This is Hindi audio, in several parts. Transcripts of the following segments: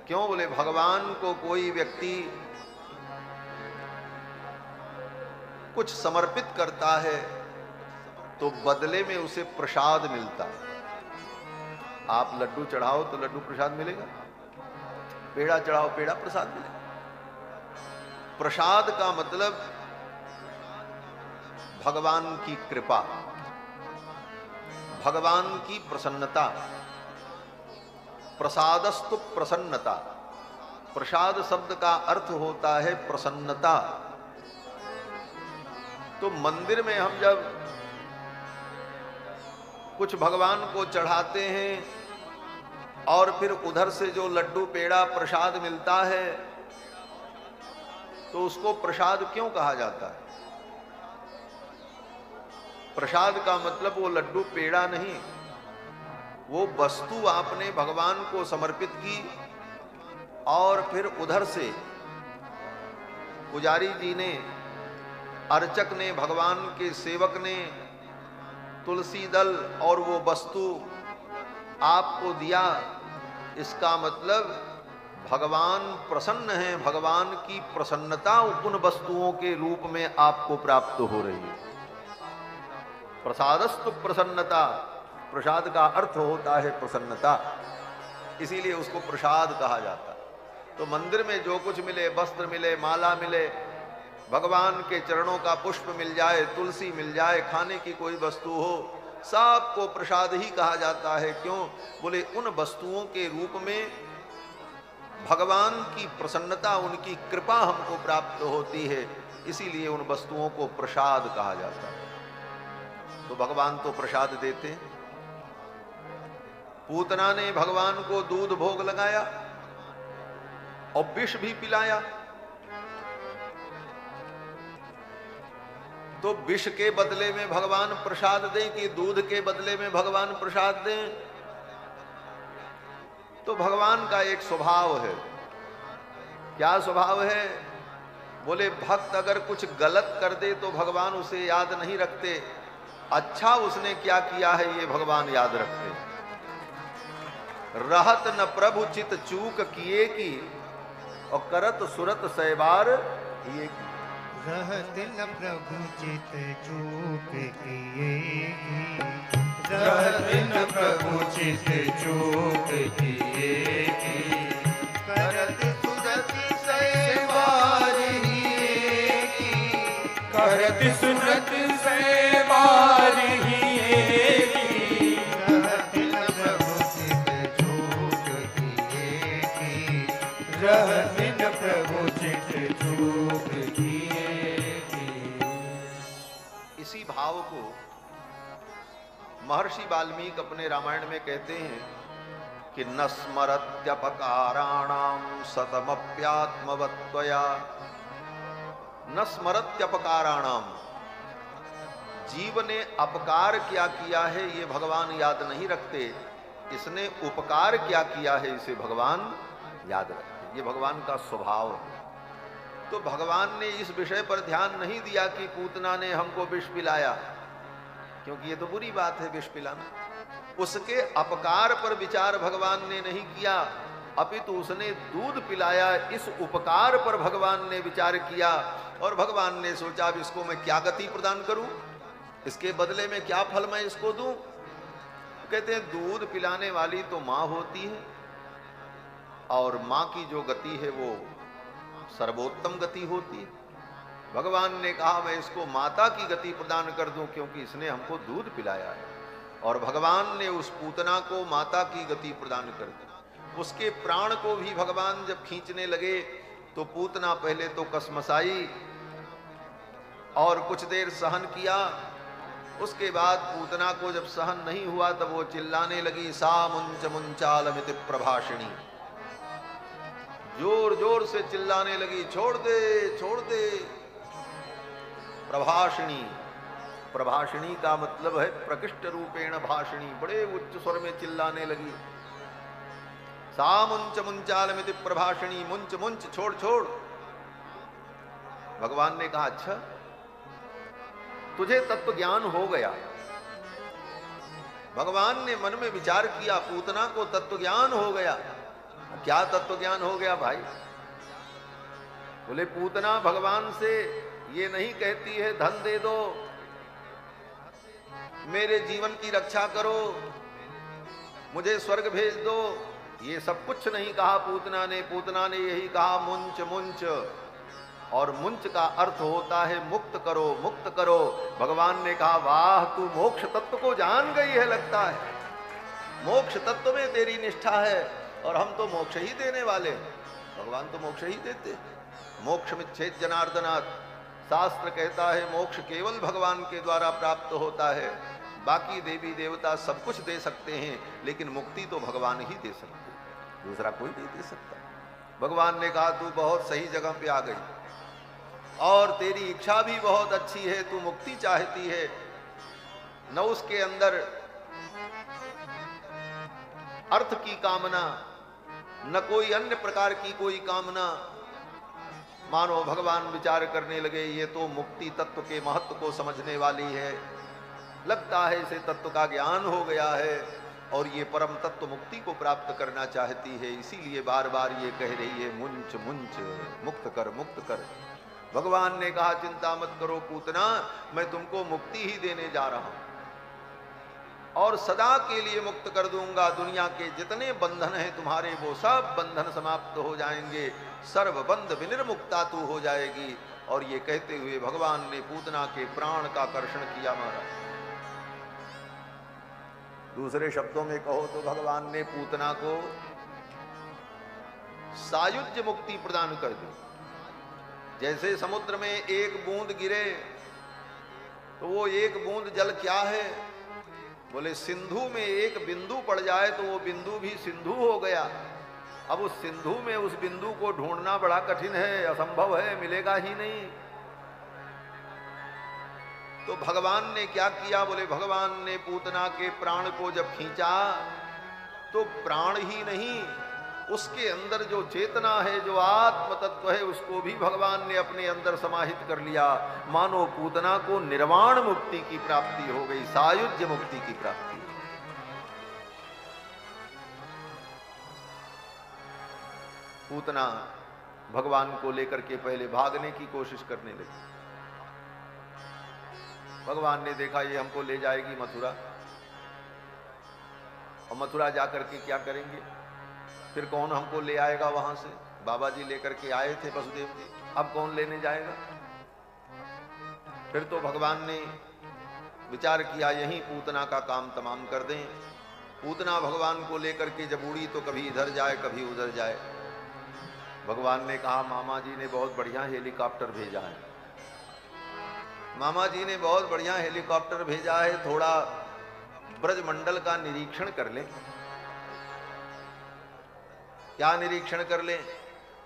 क्यों? बोले भगवान को कोई व्यक्ति कुछ समर्पित करता है तो बदले में उसे प्रसाद मिलता है। आप लड्डू चढ़ाओ तो लड्डू प्रसाद मिलेगा, पेड़ा चढ़ाओ पेड़ा प्रसाद मिलेगा। प्रसाद का मतलब भगवान की कृपा, भगवान की प्रसन्नता। प्रसादस्तु प्रसन्नता। प्रसाद शब्द का अर्थ होता है प्रसन्नता। तो मंदिर में हम जब कुछ भगवान को चढ़ाते हैं और फिर उधर से जो लड्डू पेड़ा प्रसाद मिलता है तो उसको प्रसाद क्यों कहा जाता है? प्रसाद का मतलब वो लड्डू पेड़ा नहीं, वो वस्तु आपने भगवान को समर्पित की और फिर उधर से पुजारी जी ने, अर्चक ने, भगवान के सेवक ने तुलसी दल और वो वस्तु आपको दिया। इसका मतलब भगवान प्रसन्न है, भगवान की प्रसन्नता उन वस्तुओं के रूप में आपको प्राप्त हो रही है। प्रसादस्तु प्रसन्नता। प्रसाद का अर्थ होता है प्रसन्नता, इसीलिए उसको प्रसाद कहा जाता है। तो मंदिर में जो कुछ मिले, वस्त्र मिले, माला मिले, भगवान के चरणों का पुष्प मिल जाए, तुलसी मिल जाए, खाने की कोई वस्तु हो, सबको प्रसाद ही कहा जाता है। क्यों? बोले उन वस्तुओं के रूप में भगवान की प्रसन्नता, उनकी कृपा हमको प्राप्त होती है, इसीलिए उन वस्तुओं को प्रसाद कहा जाता है। तो भगवान तो प्रसाद देते हैं। पूतना ने भगवान को दूध भोग लगाया और विष भी पिलाया, तो विष के बदले में भगवान प्रसाद दें कि दूध के बदले में भगवान प्रसाद दें? तो भगवान का एक स्वभाव है। क्या स्वभाव है? बोले भक्त अगर कुछ गलत कर दे तो भगवान उसे याद नहीं रखते, अच्छा उसने क्या किया है ये भगवान याद रखते। रहत न प्रभु चित चूक किए की और करत सुरत सैबार ये की। रहत न प्रभु चित चूक किए की, रहत न प्रभु चित चूक किए की, करत सुरत सैबार ही की, करत सुरत सैबार ही की। रहत न प्रभु चित चूक किए की, रहत न प्रभु चित चूक किए की। इसी भाव को महर्षि वाल्मीकि अपने रामायण में कहते हैं कि न स्मरत्यपकाराणाम सतमप्यात्मवत्वया। न स्मरत्यपकाराणाम, जीव ने अपकार क्या किया है ये भगवान याद नहीं रखते, इसने उपकार क्या किया है इसे भगवान याद रखते। ये भगवान का स्वभाव है। तो भगवान ने इस विषय पर ध्यान नहीं दिया कि पूतना ने हमको विष पिलाया, क्योंकि ये तो बुरी बात है विष पिलाना। उसके अपकार पर विचार भगवान ने नहीं किया, अपितु उसने दूध पिलाया, इस उपकार पर भगवान ने विचार किया। और भगवान ने सोचा अब इसको मैं क्या गति प्रदान करूं, इसके बदले में क्या फल मैं इसको दूं। कहते हैं दूध पिलाने वाली तो मां होती है और मां की जो गति है वो सर्वोत्तम गति होती है। भगवान ने कहा मैं इसको माता की गति प्रदान कर दूं क्योंकि इसने हमको दूध पिलाया है। और भगवान ने उस पूतना को माता की गति प्रदान कर दी। उसके प्राण को भी भगवान जब खींचने लगे तो पूतना पहले तो कसमसाई और कुछ देर सहन किया। उसके बाद पूतना को जब सहन नहीं हुआ तब वो चिल्लाने लगी, सा मुंच मुंचालमिति प्रभाषिणी। जोर जोर से चिल्लाने लगी, छोड़ दे छोड़ दे। प्रभाषिणी, प्रभाषिणी का मतलब है प्रकृष्ट रूपेण भाषिणी, बड़े उच्च स्वर में चिल्लाने लगी। सा मुंच मुंचालमिति प्रभाषिणी, मुंच मुंच छोड़ छोड़। भगवान ने कहा अच्छा तुझे तत्व ज्ञान हो गया। भगवान ने मन में विचार किया, पूतना को तत्व ज्ञान हो गया। क्या तत्व ज्ञान हो गया भाई? बोले पूतना भगवान से ये नहीं कहती है धन दे दो, मेरे जीवन की रक्षा करो, मुझे स्वर्ग भेज दो। ये सब कुछ नहीं कहा पूतना ने। पूतना ने यही कहा मुंच मुंच, और मुंच का अर्थ होता है मुक्त करो, मुक्त करो। भगवान ने कहा वाह, तू मोक्ष तत्व को जान गई है लगता है, मोक्ष तत्व में तेरी निष्ठा है, और हम तो मोक्ष ही देने वाले। भगवान तो मोक्ष ही देते। मोक्ष मिच्छेद जनार्दनात्, शास्त्र कहता है मोक्ष केवल भगवान के द्वारा प्राप्त होता है। बाकी देवी देवता सब कुछ दे सकते हैं, लेकिन मुक्ति तो भगवान ही दे सकते हैं, दूसरा कोई नहीं दे सकता। भगवान ने कहा तू बहुत सही जगह पे आ गई, और तेरी इच्छा भी बहुत अच्छी है, तू मुक्ति चाहती है, न उसके अंदर अर्थ की कामना, न कोई अन्य प्रकार की कोई कामना। मानो भगवान विचार करने लगे ये तो मुक्ति तत्व के महत्व को समझने वाली है, लगता है इसे तत्व का ज्ञान हो गया है, और ये परम तत्व मुक्ति को प्राप्त करना चाहती है, इसीलिए बार बार ये कह रही है मुंच मुंच, मुक्त कर, मुक्त कर। भगवान ने कहा चिंता मत करो पूतना, मैं तुमको मुक्ति ही देने जा रहा हूं, और सदा के लिए मुक्त कर दूंगा। दुनिया के जितने बंधन हैं तुम्हारे, वो सब बंधन समाप्त हो जाएंगे, सर्वबंध विनिर्मुक्ता तू हो जाएगी। और ये कहते हुए भगवान ने पूतना के प्राण का कर्षण किया महाराज। दूसरे शब्दों में कहो तो भगवान ने पूतना को सायुज्य मुक्ति प्रदान कर दी। जैसे समुद्र में एक बूंद गिरे तो वो एक बूंद जल क्या है? बोले सिंधु में एक बिंदु पड़ जाए तो वो बिंदु भी सिंधु हो गया। अब उस सिंधु में उस बिंदु को ढूंढना बड़ा कठिन है, असंभव है, मिलेगा ही नहीं। तो भगवान ने क्या किया? बोले भगवान ने पूतना के प्राण को जब खींचा तो प्राण ही नहीं, उसके अंदर जो चेतना है, जो आत्म तत्व है, उसको भी भगवान ने अपने अंदर समाहित कर लिया। मानो पूतना को निर्वाण मुक्ति की प्राप्ति हो गई, सायुज्य मुक्ति की प्राप्ति। पूतना भगवान को लेकर के पहले भागने की कोशिश करने लगी। भगवान ने देखा ये हमको ले जाएगी मथुरा, और मथुरा जाकर के क्या करेंगे, फिर कौन हमको ले आएगा वहां से? बाबा जी लेकर के आए थे वसुदेव जी, अब कौन लेने जाएगा? फिर तो भगवान ने विचार किया यहीं पूतना का काम तमाम कर दें। पूतना भगवान को लेकर के जब उड़ी तो कभी इधर जाए कभी उधर जाए। भगवान ने कहा मामा जी ने बहुत बढ़िया हेलीकॉप्टर भेजा है, मामा जी ने बहुत बढ़िया हेलीकॉप्टर भेजा है, थोड़ा ब्रजमंडल का निरीक्षण कर लें। क्या निरीक्षण कर लें?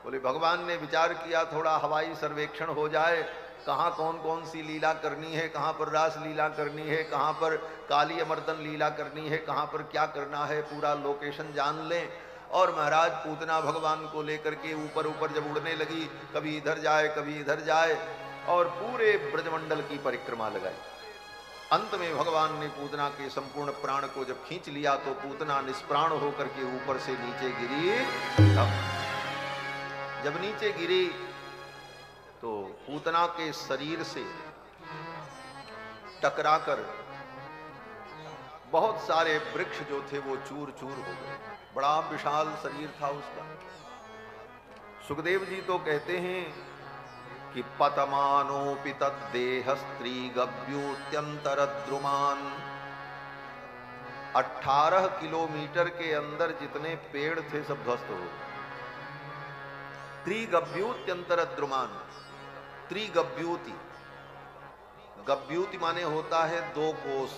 बोले भगवान ने विचार किया थोड़ा हवाई सर्वेक्षण हो जाए, कहाँ कौन कौन सी लीला करनी है, कहाँ पर रास लीला करनी है, कहाँ पर काली अमर्दन लीला करनी है, कहाँ पर क्या करना है, पूरा लोकेशन जान लें। और महाराज पूतना भगवान को लेकर के ऊपर ऊपर जब उड़ने लगी, कभी इधर जाए कभी इधर जाए, और पूरे ब्रजमंडल की परिक्रमा लगाई। अंत में भगवान ने पूतना के संपूर्ण प्राण को जब खींच लिया तो पूतना निष्प्राण होकर के ऊपर से नीचे गिरी। जब नीचे गिरी तो पूतना के शरीर से टकराकर बहुत सारे वृक्ष जो थे वो चूर चूर हो गए। बड़ा विशाल शरीर था उसका। सुखदेव जी तो कहते हैं कि पतमानोपि तद्देह स्त्री गव्यूत्यंतरद्रुमान, 18 किलोमीटर के अंदर जितने पेड़ थे सब ध्वस्त हो गए। त्रिगव्यूत्यंतरद्रुमान, त्रिगव्यूति, गव्यूति माने होता है 2 कोस।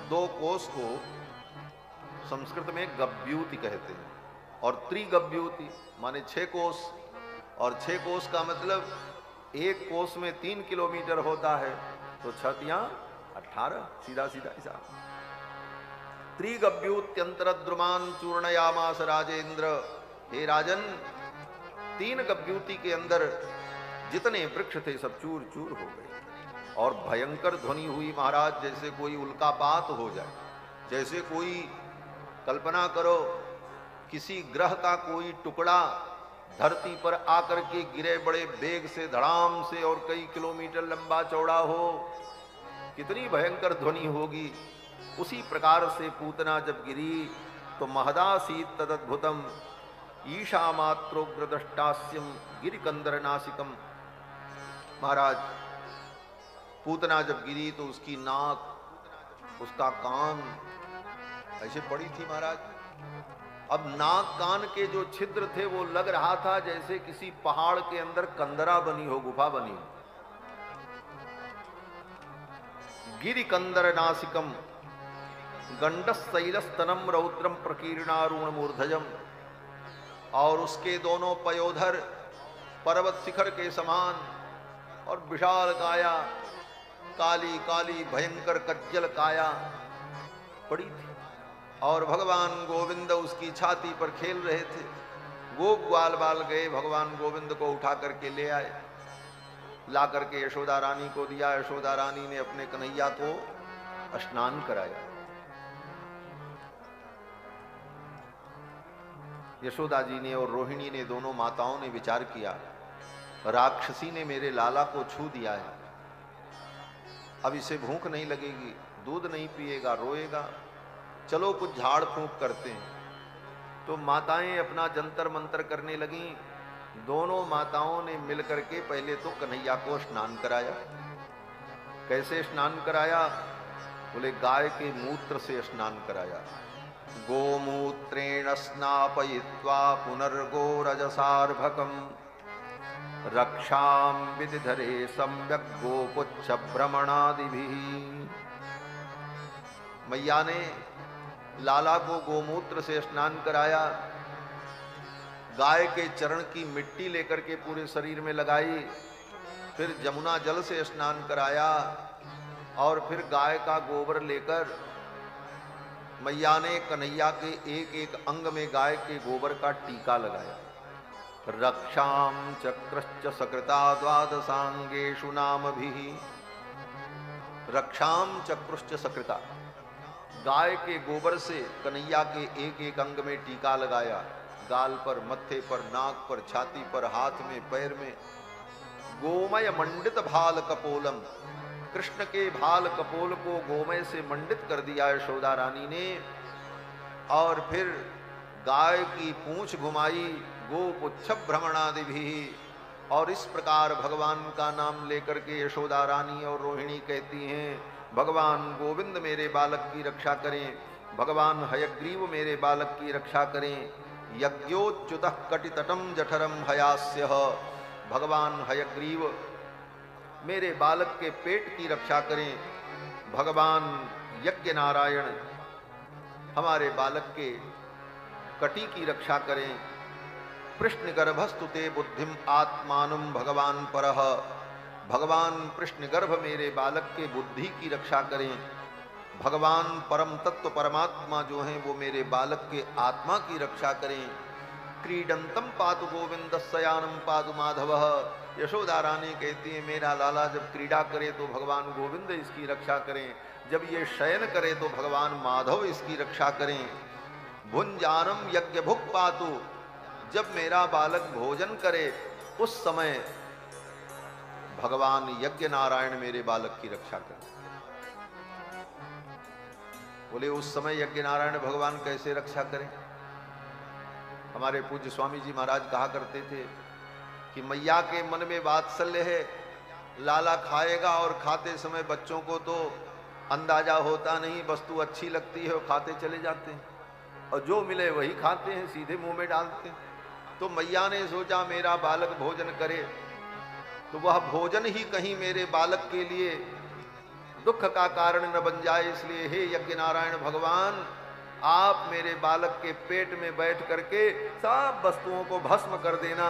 2 कोस को संस्कृत में गव्यूति कहते हैं, और त्रिगव्यूति माने 6 कोस, और 6 कोस का मतलब 1 कोस में 3 किलोमीटर होता है, तो 6 × 18, सीधा सीधा हिसाब। त्रिगव्यूत्यंतरद्रुमान चूर्णयामास राजेंद्र। हे राजन, 3 गव्यूति के अंदर जितने वृक्ष थे सब चूर चूर हो गए, और भयंकर ध्वनि हुई महाराज, जैसे कोई उल्कापात हो जाए। जैसे कोई, कल्पना करो किसी ग्रह का कोई टुकड़ा धरती पर आकर के गिरे बड़े वेग से, धड़ाम से, और कई किलोमीटर लंबा चौड़ा हो, कितनी भयंकर ध्वनि होगी। उसी प्रकार से पूतना जब गिरी तो महदासीत तदद्भुतम ईशा मात्रोग्र दष्टास्यम गिरिकंदर नासिकम। महाराज, पूतना जब गिरी तो उसकी नाक, उसका कान ऐसे पड़ी थी महाराज। अब नाक कान के जो छिद्र थे वो लग रहा था जैसे किसी पहाड़ के अंदर कंदरा बनी हो, गुफा बनी हो। गिरिकंदर नासिकम गंडस्तैलस्तनम रौद्रम प्रकीर्णारुण मूर्धजम। और उसके दोनों पयोधर पर्वत शिखर के समान और विशाल काया, काली काली भयंकर कज्जल काया पड़ी थी। और भगवान गोविंद उसकी छाती पर खेल रहे थे। गोप ग्वाल बाल गए, भगवान गोविंद को उठा करके ले आए, ला करके यशोदा रानी को दिया। यशोदा रानी ने अपने कन्हैया को स्नान कराया। यशोदा जी ने और रोहिणी ने, दोनों माताओं ने विचार किया, राक्षसी ने मेरे लाला को छू दिया है, अब इसे भूख नहीं लगेगी, दूध नहीं पिएगा, रोएगा, चलो कुछ झाड़ फूंक करते हैं। तो माताएं अपना जंतर मंतर करने लगीं। दोनों माताओं ने मिलकर के पहले तो कन्हैया को स्नान कराया। कैसे स्नान कराया? बोले गाय के मूत्र से स्नान कराया। गोमूत्रेण स्नापयित्वा पुनर्गोरजसार्भकम रक्षाम विधिधरे सम्यक गोपुच्छ भ्रमणादिभिः। मैया ने लाला को गोमूत्र से स्नान कराया, गाय के चरण की मिट्टी लेकर के पूरे शरीर में लगाई, फिर जमुना जल से स्नान कराया, और फिर गाय का गोबर लेकर मैया ने कन्हैया के एक एक अंग में गाय के गोबर का टीका लगाया। रक्षाम चक्रश्च सकृता द्वादशांगेषु नामभिः। रक्षाम चक्रुश्च सकृता, गाय के गोबर से कन्हैया के एक एक अंग में टीका लगाया, गाल पर, मत्थे पर, नाक पर, छाती पर, हाथ में, पैर में। गोमय मंडित भाल कपोलम, कृष्ण के भाल कपोल को गोमय से मंडित कर दिया यशोदा रानी ने। और फिर गाय की पूंछ घुमाई, गोपुच्छ भ्रमणादिभिः। और इस प्रकार भगवान का नाम लेकर के यशोदा रानी और रोहिणी कहती हैं, भगवान गोविंद मेरे बालक की रक्षा करें, भगवान हयग्रीव मेरे बालक की रक्षा करें। यज्ञोच्युतः कटितटम जठरम हयास्यः। भगवान हयग्रीव मेरे बालक के पेट की रक्षा करें। भगवान यज्ञ नारायण हमारे बालक के कटी की रक्षा करें। कृष्ण गर्भस्तुते बुद्धिम आत्मानं भगवान परः। भगवान कृष्ण गर्भ मेरे बालक के बुद्धि की रक्षा करें। भगवान परम तत्व परमात्मा जो हैं वो मेरे बालक के आत्मा की रक्षा करें। क्रीडंतम पातु गोविंद शयानम पातु माधवः। यशोदा रानी कहती है मेरा लाला जब क्रीड़ा करे तो भगवान गोविंद इसकी रक्षा करें, जब ये शयन करे तो भगवान माधव इसकी रक्षा करें। भुंजानम यज्ञ भुक् पातु, जब मेरा बालक भोजन करे उस समय भगवान यज्ञ नारायण मेरे बालक की रक्षा करें। बोले उस समय यज्ञ नारायण भगवान कैसे रक्षा करें? हमारे पूज्य स्वामी जी महाराज कहा करते थे कि मैया के मन में वात्सल्य है, लाला खाएगा और खाते समय बच्चों को तो अंदाजा होता नहीं, वस्तु अच्छी लगती है और खाते चले जाते हैं, और जो मिले वही खाते हैं, सीधे मुंह में डालते हैं। तो मैया ने सोचा मेरा बालक भोजन करे तो वह भोजन ही कहीं मेरे बालक के लिए दुख का कारण न बन जाए, इसलिए हे यज्ञ नारायण भगवान आप मेरे बालक के पेट में बैठ करके सब वस्तुओं को भस्म कर देना,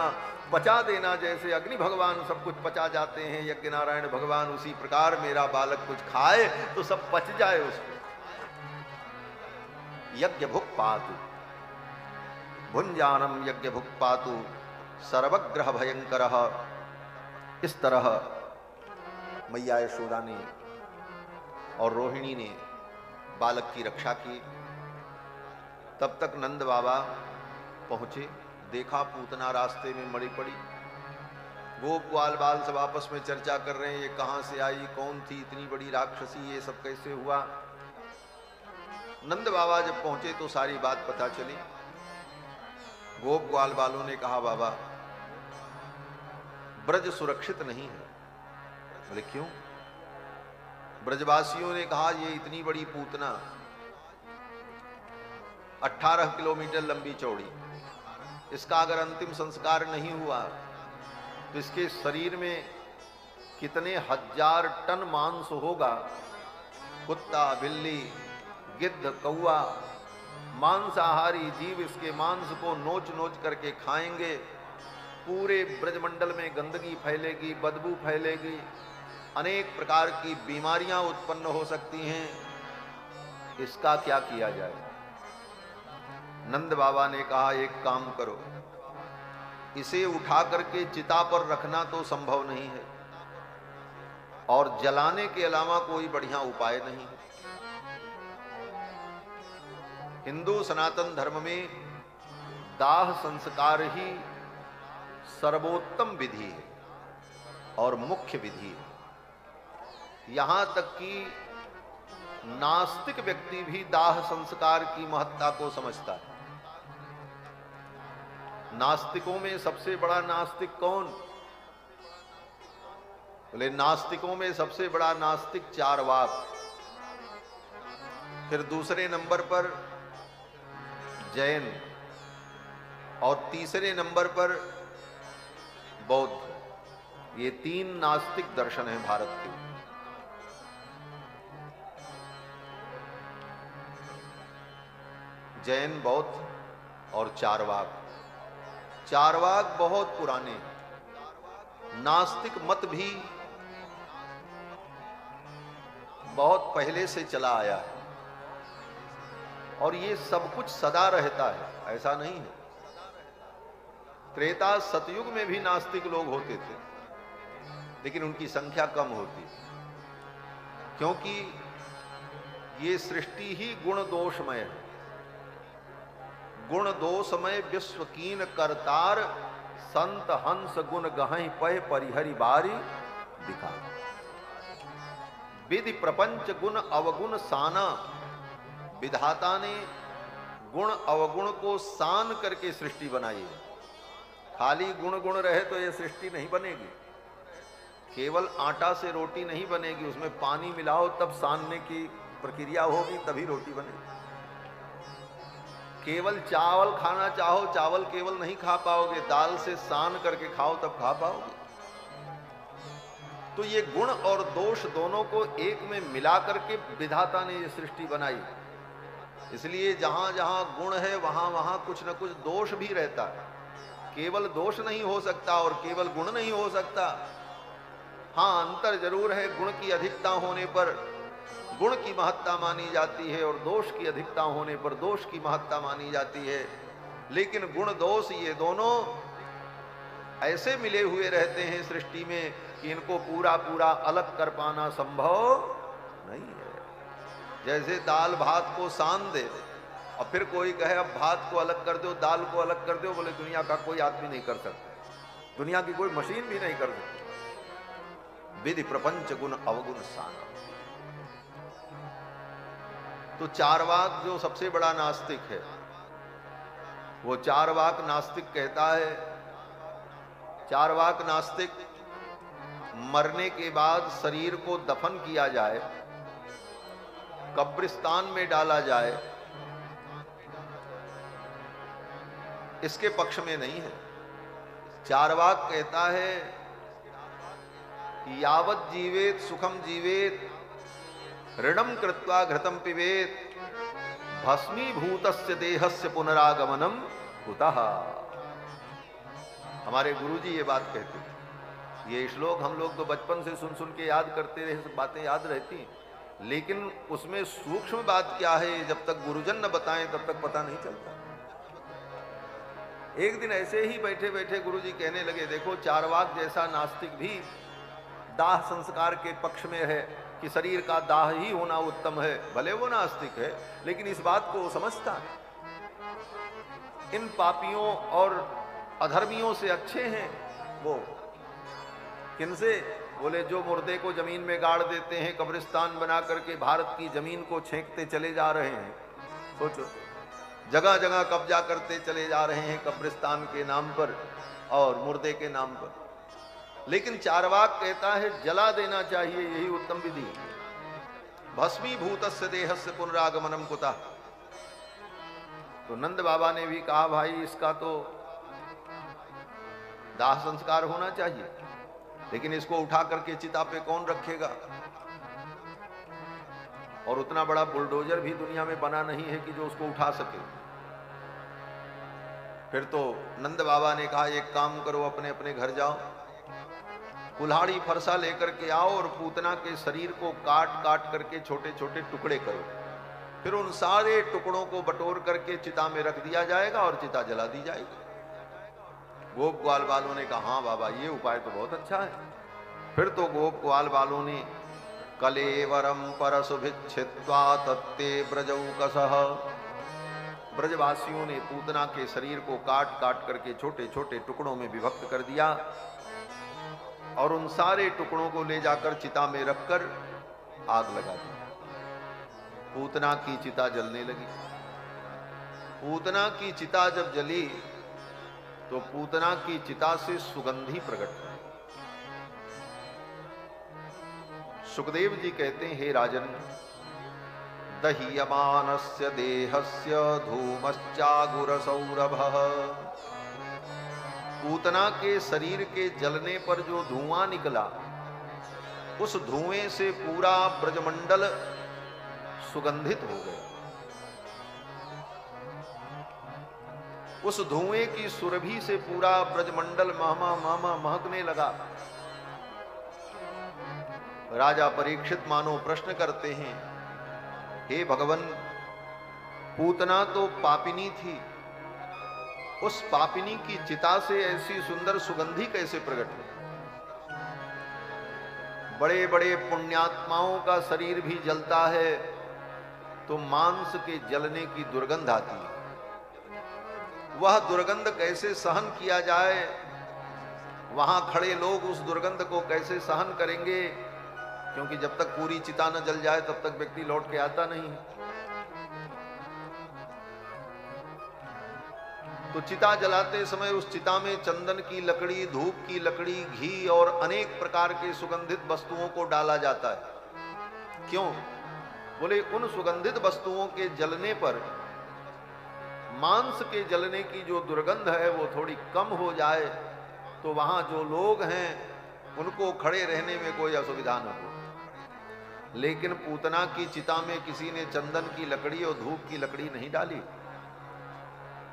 पचा देना, जैसे अग्नि भगवान सब कुछ पचा जाते हैं, यज्ञ नारायण भगवान उसी प्रकार मेरा बालक कुछ खाए तो सब पच जाए उसको। यज्ञ भुक् पातु भुंजानम यज्ञ भुक् पातु सर्वग्रह भयंकरः। इस तरह मैया यशोदा ने और रोहिणी ने बालक की रक्षा की। तब तक नंद बाबा पहुंचे, देखा पूतना रास्ते में मरी पड़ी। गोप ग्वाल बाल सब आपस में चर्चा कर रहे हैं, ये कहां से आई, कौन थी इतनी बड़ी राक्षसी, ये सब कैसे हुआ। नंद बाबा जब पहुंचे तो सारी बात पता चली। गोप ग्वाल बालों ने कहा, बाबा ब्रज सुरक्षित नहीं है। बोले क्यों? ब्रजवासियों ने कहा, ये इतनी बड़ी पूतना 18 किलोमीटर लंबी चौड़ी, इसका अगर अंतिम संस्कार नहीं हुआ तो इसके शरीर में कितने हजार टन मांस होगा। कुत्ता, बिल्ली, गिद्ध, कौआ, मांसाहारी जीव इसके मांस को नोच नोच करके खाएंगे। पूरे ब्रजमंडल में गंदगी फैलेगी, बदबू फैलेगी, अनेक प्रकार की बीमारियां उत्पन्न हो सकती हैं। इसका क्या किया जाए? नंद बाबा ने कहा, एक काम करो, इसे उठा करके चिता पर रखना तो संभव नहीं है और जलाने के अलावा कोई बढ़िया उपाय नहीं है। हिंदू सनातन धर्म में दाह संस्कार ही सर्वोत्तम विधि है और मुख्य विधि है। यहां तक कि नास्तिक व्यक्ति भी दाह संस्कार की महत्ता को समझता है। नास्तिकों में सबसे बड़ा नास्तिक कौन? बोले नास्तिकों में सबसे बड़ा नास्तिक चारवाक, फिर दूसरे नंबर पर जैन और तीसरे नंबर पर बौद्ध। ये 3 नास्तिक दर्शन हैं भारत के। जैन, बौद्ध और चारवाक। चारवाक बहुत पुराने, नास्तिक मत भी बहुत पहले से चला आया है और ये सब कुछ सदा रहता है, ऐसा नहीं है। त्रेता सतयुग में भी नास्तिक लोग होते थे, लेकिन उनकी संख्या कम होती, क्योंकि ये सृष्टि ही गुण दोषमय है। गुण दोषमय विश्व कीन करतार, संत हंस गुण गहई पय परिहरि बारी दिखा। विधि प्रपंच गुण अवगुण साना। विधाता ने गुण अवगुण को सान करके सृष्टि बनाई है। खाली गुण गुण रहे तो यह सृष्टि नहीं बनेगी। केवल आटा से रोटी नहीं बनेगी, उसमें पानी मिलाओ तब सानने की प्रक्रिया होगी, तभी रोटी बनेगी। केवल चावल खाना चाहो, चावल केवल नहीं खा पाओगे, दाल से सान करके खाओ तब खा पाओगे। तो ये गुण और दोष दोनों को एक में मिला करके विधाता ने ये सृष्टि बनाई। इसलिए जहां जहां गुण है वहां वहां कुछ न कुछ दोष भी रहता है। केवल दोष नहीं हो सकता और केवल गुण नहीं हो सकता। हाँ, अंतर जरूर है। गुण की अधिकता होने पर गुण की महत्ता मानी जाती है और दोष की अधिकता होने पर दोष की महत्ता मानी जाती है। लेकिन गुण दोष ये दोनों ऐसे मिले हुए रहते हैं सृष्टि में कि इनको पूरा पूरा अलग कर पाना संभव नहीं है। जैसे दाल भात को सान दे और फिर कोई कहे अब भात को अलग कर दो, दाल को अलग कर दो, बोले दुनिया का कोई आदमी नहीं कर सकता, दुनिया की कोई मशीन भी नहीं कर सकती। विधि प्रपंच गुण अवगुण सान। तो चारवाक जो सबसे बड़ा नास्तिक है, वो चारवाक नास्तिक कहता है, चारवाक नास्तिक मरने के बाद शरीर को दफन किया जाए, कब्रिस्तान में डाला जाए, इसके पक्ष में नहीं है। चारवाक कहता है यावत जीवेत सुखम जीवेत, ऋणम कृत्वा घृतम पिबेत, भस्मीभूतस्य देहस्य पुनरागमनम कुतः। हमारे गुरुजी ये बात कहते हैं। ये श्लोक हम लोग तो बचपन से सुन सुन के याद करते रहे, सब बातें याद रहती, लेकिन उसमें सूक्ष्म बात क्या है जब तक गुरुजन न बताएं तब तक पता नहीं चलता। एक दिन ऐसे ही बैठे बैठे गुरुजी कहने लगे, देखो चारवाक जैसा नास्तिक भी दाह संस्कार के पक्ष में है कि शरीर का दाह ही होना उत्तम है। भले वो नास्तिक है लेकिन इस बात को समझता है। इन पापियों और अधर्मियों से अच्छे हैं वो। किनसे? बोले जो मुर्दे को जमीन में गाड़ देते हैं, कब्रिस्तान बना करके भारत की जमीन को छेंकते चले जा रहे हैं। सोचो, जगह जगह कब्जा करते चले जा रहे हैं कब्रिस्तान के नाम पर और मुर्दे के नाम पर। लेकिन चारवाक कहता है जला देना चाहिए, यही उत्तम विधि। भस्मीभूतस्य देहस्य पुनरागमनम कुतः। तो नंद बाबा ने भी कहा भाई इसका तो दाह संस्कार होना चाहिए, लेकिन इसको उठा करके चिता पे कौन रखेगा? और उतना बड़ा बुलडोजर भी दुनिया में बना नहीं है कि जो उसको उठा सके। फिर तो नंद बाबा ने कहा एक काम करो, अपने अपने घर जाओ, कुल्हाड़ी फरसा लेकर के आओ और पूतना के शरीर को काट काट करके छोटे छोटे टुकड़े करो। फिर उन सारे टुकड़ों को बटोर करके चिता में रख दिया जाएगा और चिता जला दी जाएगी। गोप ग्वाल वालों ने कहा हाँ बाबा ये उपाय तो बहुत अच्छा है। फिर तो गोप ग्वाल वालों ने कलेवरम परसुभिच्छित्वा तत्ते ब्रजौकसः, ब्रजवासियों ने पूतना के शरीर को काट काट करके छोटे छोटे टुकड़ों में विभक्त कर दिया और उन सारे टुकड़ों को ले जाकर चिता में रखकर आग लगा दी। पूतना की चिता जलने लगी। पूतना की चिता जब जली तो पूतना की चिता से सुगंधी प्रकट हुई। सुखदेव जी कहते हैं हे राजन, दह्यमानस्य देहस्य धूमश्चागुरसौरभः, पूतना के शरीर के जलने पर जो धुआं निकला उस धुएं से पूरा ब्रजमंडल सुगंधित हो गया। उस धुएं की सुरभि से पूरा ब्रजमंडल महमा महमा महकने लगा। राजा परीक्षित मानो प्रश्न करते हैं, हे भगवन, पूतना तो पापिनी थी, उस पापिनी की चिता से ऐसी सुंदर सुगंधी कैसे प्रकट हुई? बड़े बड़े पुण्यात्माओं का शरीर भी जलता है तो मांस के जलने की दुर्गंध आती है। वह दुर्गंध कैसे सहन किया जाए? वहां खड़े लोग उस दुर्गंध को कैसे सहन करेंगे? क्योंकि जब तक पूरी चिता न जल जाए तब तक व्यक्ति लौट के आता नहीं। तो चिता जलाते समय उस चिता में चंदन की लकड़ी, धूप की लकड़ी, घी और अनेक प्रकार के सुगंधित वस्तुओं को डाला जाता है। क्यों? बोले उन सुगंधित वस्तुओं के जलने पर मांस के जलने की जो दुर्गंध है वो थोड़ी कम हो जाए तो वहां जो लोग हैं उनको खड़े रहने में कोई असुविधा न हो। लेकिन पूतना की चिता में किसी ने चंदन की लकड़ी और धूप की लकड़ी नहीं डाली।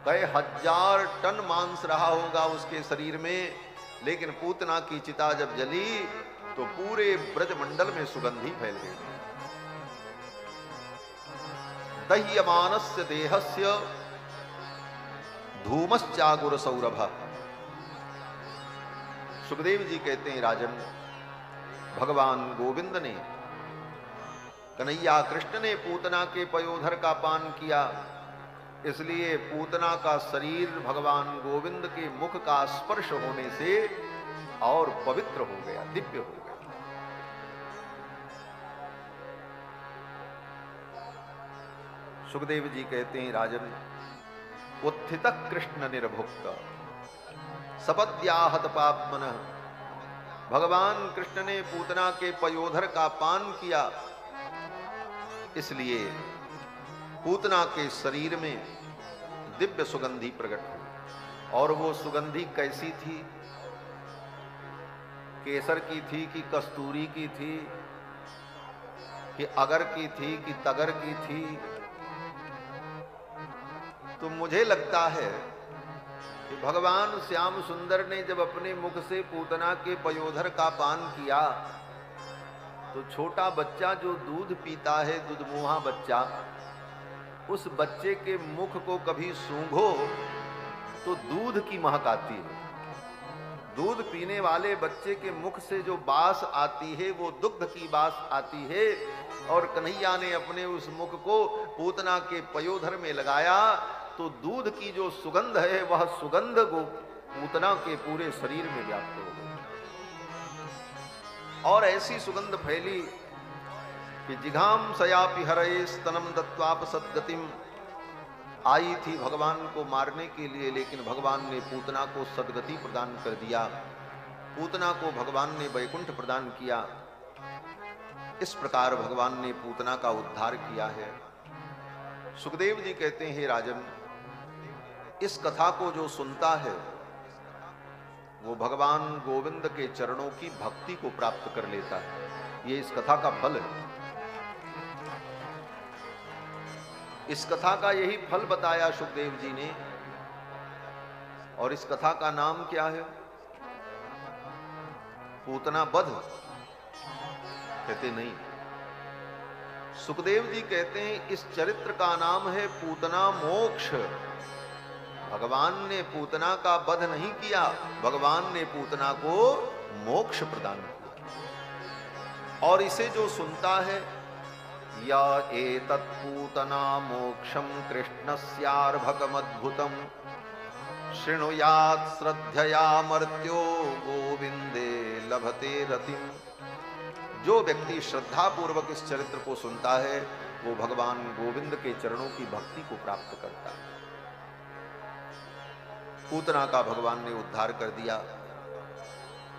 कई हजार टन मांस रहा होगा उसके शरीर में, लेकिन पूतना की चिता जब जली तो पूरे ब्रजमंडल में सुगंधी फैल गई। दह्यमानस्य देहस्य धूमश्चागुर सौरभ। सुखदेव जी कहते हैं राजन, भगवान गोविंद ने, कन्हैया कृष्ण ने पूतना के पयोधर का पान किया, इसलिए पूतना का शरीर भगवान गोविंद के मुख का स्पर्श होने से और पवित्र हो गया, दिव्य हो गया। सुखदेव जी कहते हैं राजन, उत्थित कृष्ण निर्भुक्त सपद्याहत पापमनः। भगवान कृष्ण ने पूतना के पयोधर का पान किया, इसलिए पूतना के शरीर में दिव्य सुगंधी प्रकट हुई। और वो सुगंधी कैसी थी? केसर की थी कि कस्तूरी की थी कि अगर की थी कि तगर की थी? तो मुझे लगता है कि भगवान श्याम सुंदर ने जब अपने मुख से पूतना के पयोधर का पान किया तो छोटा बच्चा जो दूध पीता है, दूधमुहा बच्चा, उस बच्चे के मुख को कभी सूंघो तो दूध की महक आती है। दूध पीने वाले बच्चे के मुख से जो बास आती है वो दुग्ध की बास आती है। और कन्हैया ने अपने उस मुख को पूतना के पयोधर में लगाया तो दूध की जो सुगंध है वह सुगंध पूतना के पूरे शरीर में व्याप्त हो गई और ऐसी सुगंध फैली कि जिघाम सयापि हरे स्तनम दत्वाप सद्गतिम। आई थी भगवान को मारने के लिए, लेकिन भगवान ने पूतना को सद्गति प्रदान कर दिया। पूतना को भगवान ने वैकुंठ प्रदान किया। इस प्रकार भगवान ने पूतना का उद्धार किया है। सुखदेव जी कहते हैं, हे राजन, इस कथा को जो सुनता है वो भगवान गोविंद के चरणों की भक्ति को प्राप्त कर लेता है। ये इस कथा का फल है। इस कथा का यही फल बताया सुखदेव जी ने। और इस कथा का नाम क्या है? पूतना वध। कहते नहीं, सुखदेव जी कहते हैं इस चरित्र का नाम है पूतना मोक्ष। भगवान ने पूतना का वध नहीं किया, भगवान ने पूतना को मोक्ष प्रदान किया। और इसे जो सुनता है, या एतत् पूतना मोक्षम कृष्णस्यार्भकमद्भुतम् शृणुयात् श्रद्धया मर्त्यो गोविंदे लभते रतिम। जो व्यक्ति श्रद्धा पूर्वक इस चरित्र को सुनता है वो भगवान गोविंद के चरणों की भक्ति को प्राप्त करता है। पूतना का भगवान ने उद्धार कर दिया।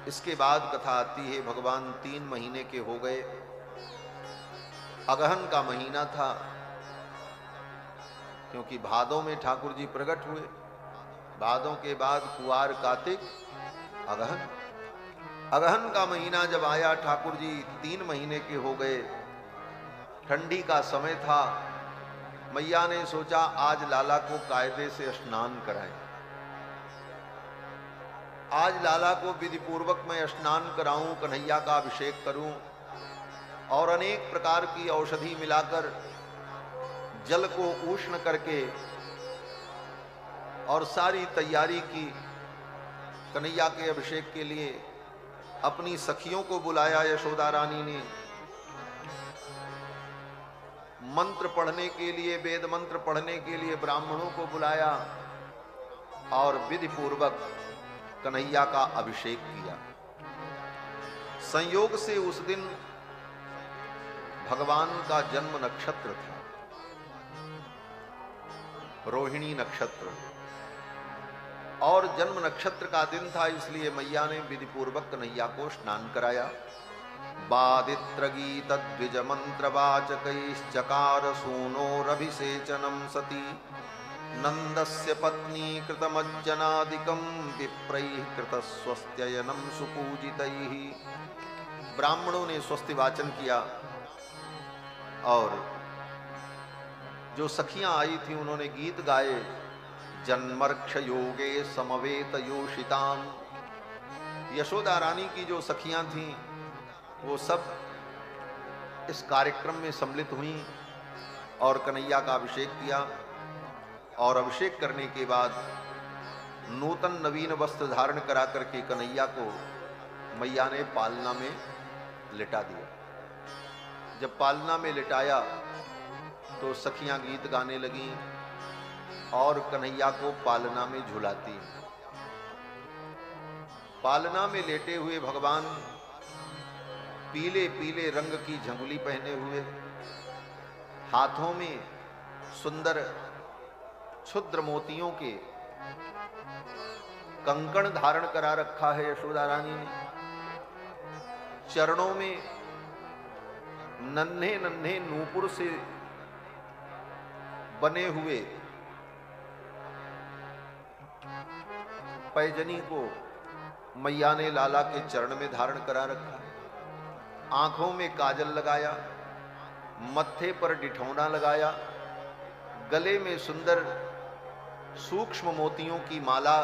इसके बाद कथा आती है, भगवान 3 महीने के हो गए। अगहन का महीना था, क्योंकि भादों में ठाकुर जी प्रकट हुए। भादों के बाद कुआर, कार्तिक, अगहन। अगहन का महीना जब आया, ठाकुर जी 3 महीने के हो गए। ठंडी का समय था। मैया ने सोचा आज लाला को कायदे से स्नान कराएं। आज लाला को विधि पूर्वक मैं स्नान कराऊं, कन्हैया का अभिषेक करूं और अनेक प्रकार की औषधि मिलाकर जल को उष्ण करके और सारी तैयारी की कन्हैया के अभिषेक के लिए। अपनी सखियों को बुलाया यशोदा रानी ने, मंत्र पढ़ने के लिए, वेद मंत्र पढ़ने के लिए ब्राह्मणों को बुलाया और विधि पूर्वक कन्हैया का अभिषेक किया। संयोग से उस दिन भगवान का जन्म नक्षत्र था, रोहिणी नक्षत्र, और जन्म नक्षत्र का दिन था। इसलिए मैया ने विधि पूर्वक कन्हैया को स्नान कराया। बादित्र गीत द्विज मंत्र वाचकैश्चकार सूनोरभिषेचनम सती नंदस्य पत्नी कृतमज्जनादिकं विप्रैः कृतस्वस्त्ययनं सुपूजितैः। ब्राह्मणों ने स्वस्ति वाचन किया और जो सखियां आई थी उन्होंने गीत गाए। जन्मर्क्ष योगे समवेत योषिताम। यशोदा रानी की जो सखियां थीं वो सब इस कार्यक्रम में सम्मिलित हुई और कन्हैया का अभिषेक किया। और अभिषेक करने के बाद नूतन नवीन वस्त्र धारण करा करके कन्हैया को मैया ने पालना में लिटा दिया। जब पालना में लिटाया तो सखियां गीत गाने लगीं और कन्हैया को पालना में झुलाती। पालना में लेटे हुए भगवान पीले पीले रंग की झंगुली पहने हुए, हाथों में सुंदर क्षुद्र मोतियों के कंकण धारण करा रखा है यशोदा रानी ने। चरणों में नन्हे नन्हे नूपुर से बने हुए पैजनी को मैया ने लाला के चरण में धारण करा रखा। आंखों में काजल लगाया, मत्थे पर डिठौना लगाया, गले में सुंदर सूक्ष्म मोतियों की माला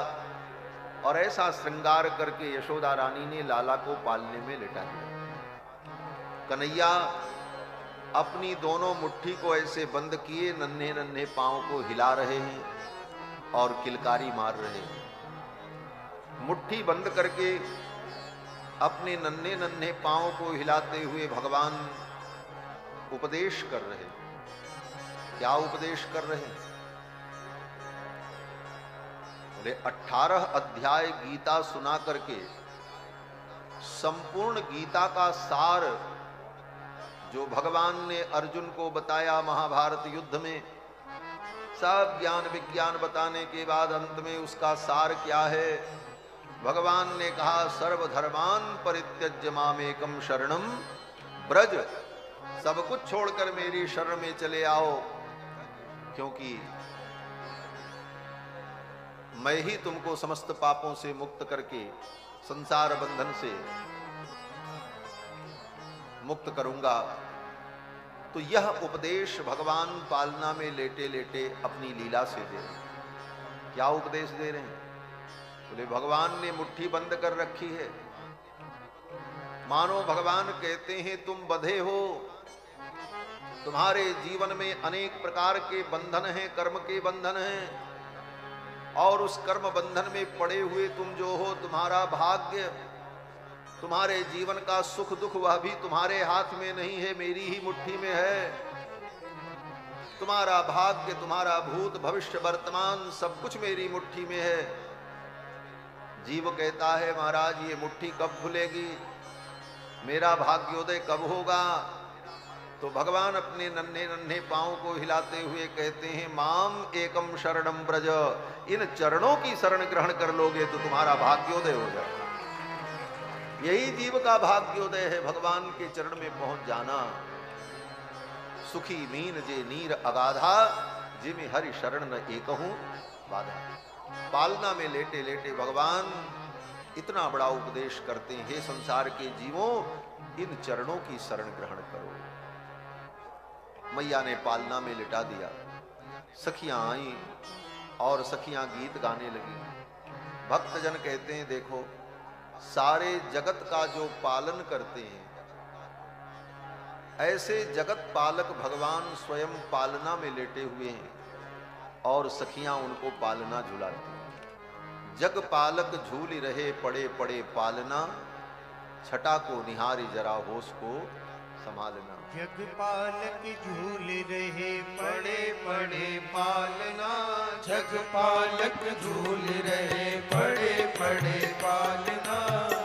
और ऐसा श्रृंगार करके यशोदा रानी ने लाला को पालने में लिटा दिया। कन्हैया अपनी दोनों मुट्ठी को ऐसे बंद किए नन्हे नन्हे पांव को हिला रहे हैं और किलकारी मार रहे हैं। मुट्ठी बंद करके अपने नन्हे नन्हे पांव को हिलाते हुए भगवान उपदेश कर रहे हैं। क्या उपदेश कर रहे हैं? बोले 18 अध्याय गीता सुना करके संपूर्ण गीता का सार जो भगवान ने अर्जुन को बताया महाभारत युद्ध में, सब ज्ञान विज्ञान बताने के बाद अंत में उसका सार क्या है? भगवान ने कहा सर्वधर्मान परित्यज्य मामेकम शरणम ब्रज, सब कुछ छोड़कर मेरी शरण में चले आओ, क्योंकि मैं ही तुमको समस्त पापों से मुक्त करके संसार बंधन से मुक्त करूंगा। तो यह उपदेश भगवान पालना में लेटे लेटे अपनी लीला से दे रहे हैं। क्या उपदेश दे रहे हैं? बोले भगवान ने मुट्ठी बंद कर रखी है, मानो भगवान कहते हैं तुम बंधे हो, तुम्हारे जीवन में अनेक प्रकार के बंधन हैं, कर्म के बंधन हैं, और उस कर्म बंधन में पड़े हुए तुम जो हो, तुम्हारा भाग्य, तुम्हारे जीवन का सुख दुख वह भी तुम्हारे हाथ में नहीं है, मेरी ही मुट्ठी में है। तुम्हारा भाग्य, तुम्हारा भूत भविष्य वर्तमान सब कुछ मेरी मुट्ठी में है। जीव कहता है महाराज ये मुट्ठी कब खुलेगी, मेरा भाग्योदय कब होगा? तो भगवान अपने नन्हे नन्हे पांव को हिलाते हुए कहते हैं माम एकम शरणम ब्रज, इन चरणों की शरण ग्रहण कर लोगे तो तुम्हारा भाग्योदय हो जाएगा। यही जीव का भाग्योदय है, भगवान के चरण में पहुंच जाना। सुखी मीन जे नीर अगाधा, जिमि हरि शरण न एकहूं बाधा। पालना में लेटे लेटे भगवान इतना बड़ा उपदेश करते हैं, हे संसार के जीवों इन चरणों की शरण ग्रहण करो। मैया ने पालना में लिटा दिया, सखियां आई और सखियां गीत गाने लगी। भक्तजन कहते हैं देखो सारे जगत का जो पालन करते हैं, ऐसे जगत पालक भगवान स्वयं पालना में लेटे हुए हैं और सखियां उनको पालना झुलाती हैं। जग पालक झूल रहे पड़े पड़े पालना, छटा को निहारी जरा होश को संभालना। जग पालक झूल रहे पड़े पड़े पालना, जग पालक झूल रहे पड़े पड़े पालना,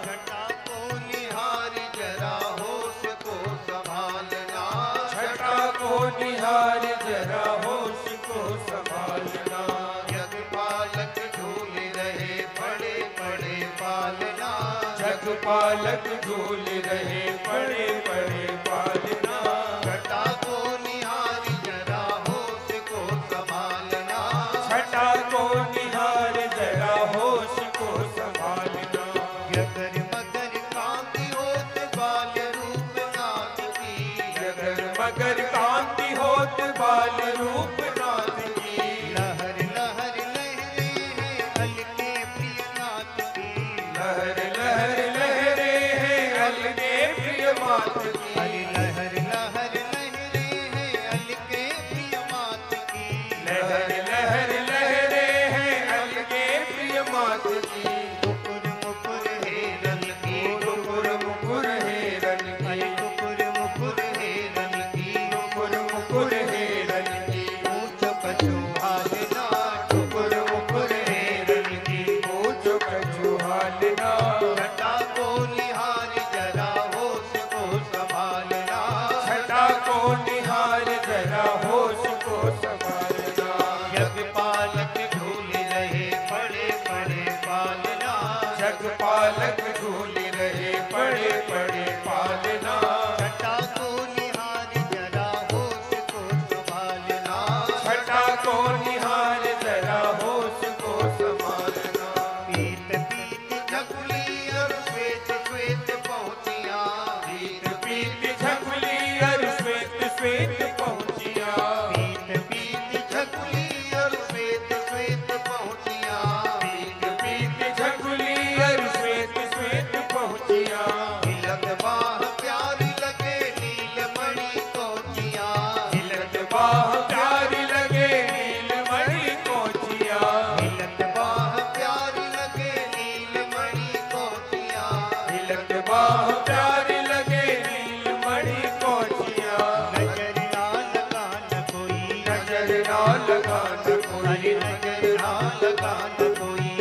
छटा को निहारी जरा होश को संभालना, छटा को निहार जरा होश को संभालना। जग पालक झूल रहे पड़े पड़े पालना, जग पालक झूल रहे पड़े पड़े पालना, छटा को निहारी जरा होश को संभालना, छटा को निहार जरा होश को संभालना। जगर मगर कांति होत बाल रूप नाथ की, जगर मगर कांति होत बाल रूप नाथ की, लहर लहर लहरे हैं अलके प्रिय नाथ की, लहर लहर लहरे हैं अलगे प्रिय मात की, हरि लहर लहर लहरे हैं अलके प्रिय मात की, लहर लहर लहरे हैं अलगे प्रिय मात की। मुकुर मुकुर हेरन की, मुकुर मुकुर हेरन की, मुकुर मुकुर हेरन की, मुकुर मुकुर हेरन की, ऊंच कछुहालना, मुकुर मुकुर हेरन की, ऊंच कछुहालना, छटा को निहारी जरा होश को संभालना, छटा को निहार जरा होश को संभालना। जग पालक झूल रहे पड़े पड़े पालना, जग पालक झूल रहे पड़े पड़े पालना, छटा को निहारी जरा होश को संभालना, छटा को निहार जरा होश को संभालना। पीत पीत झकुली और श्वेत श्वेत पहुँचिया, पीत पीत झकुली और श्वेत श्वेत पहुँचिया, पीत पीत झकुली और श्वेत श्वेत पहुँचिया, पीत पीत झकुली और श्वेत श्वेत पहुँचिया, हिलत बाह प्यारी लगे नीलमणि कोचिया, हिलत बाह प्यारी लगे नीलमणि कोचिया, हिलत बाह प्यारी लगे नीलमणि कोचिया, हिलत बाह प्यारी लगे नीलमणि कोचिया। नजर ना लगाना कोई, नजर ना लगाना कोई, नजर ना लगाना कोई,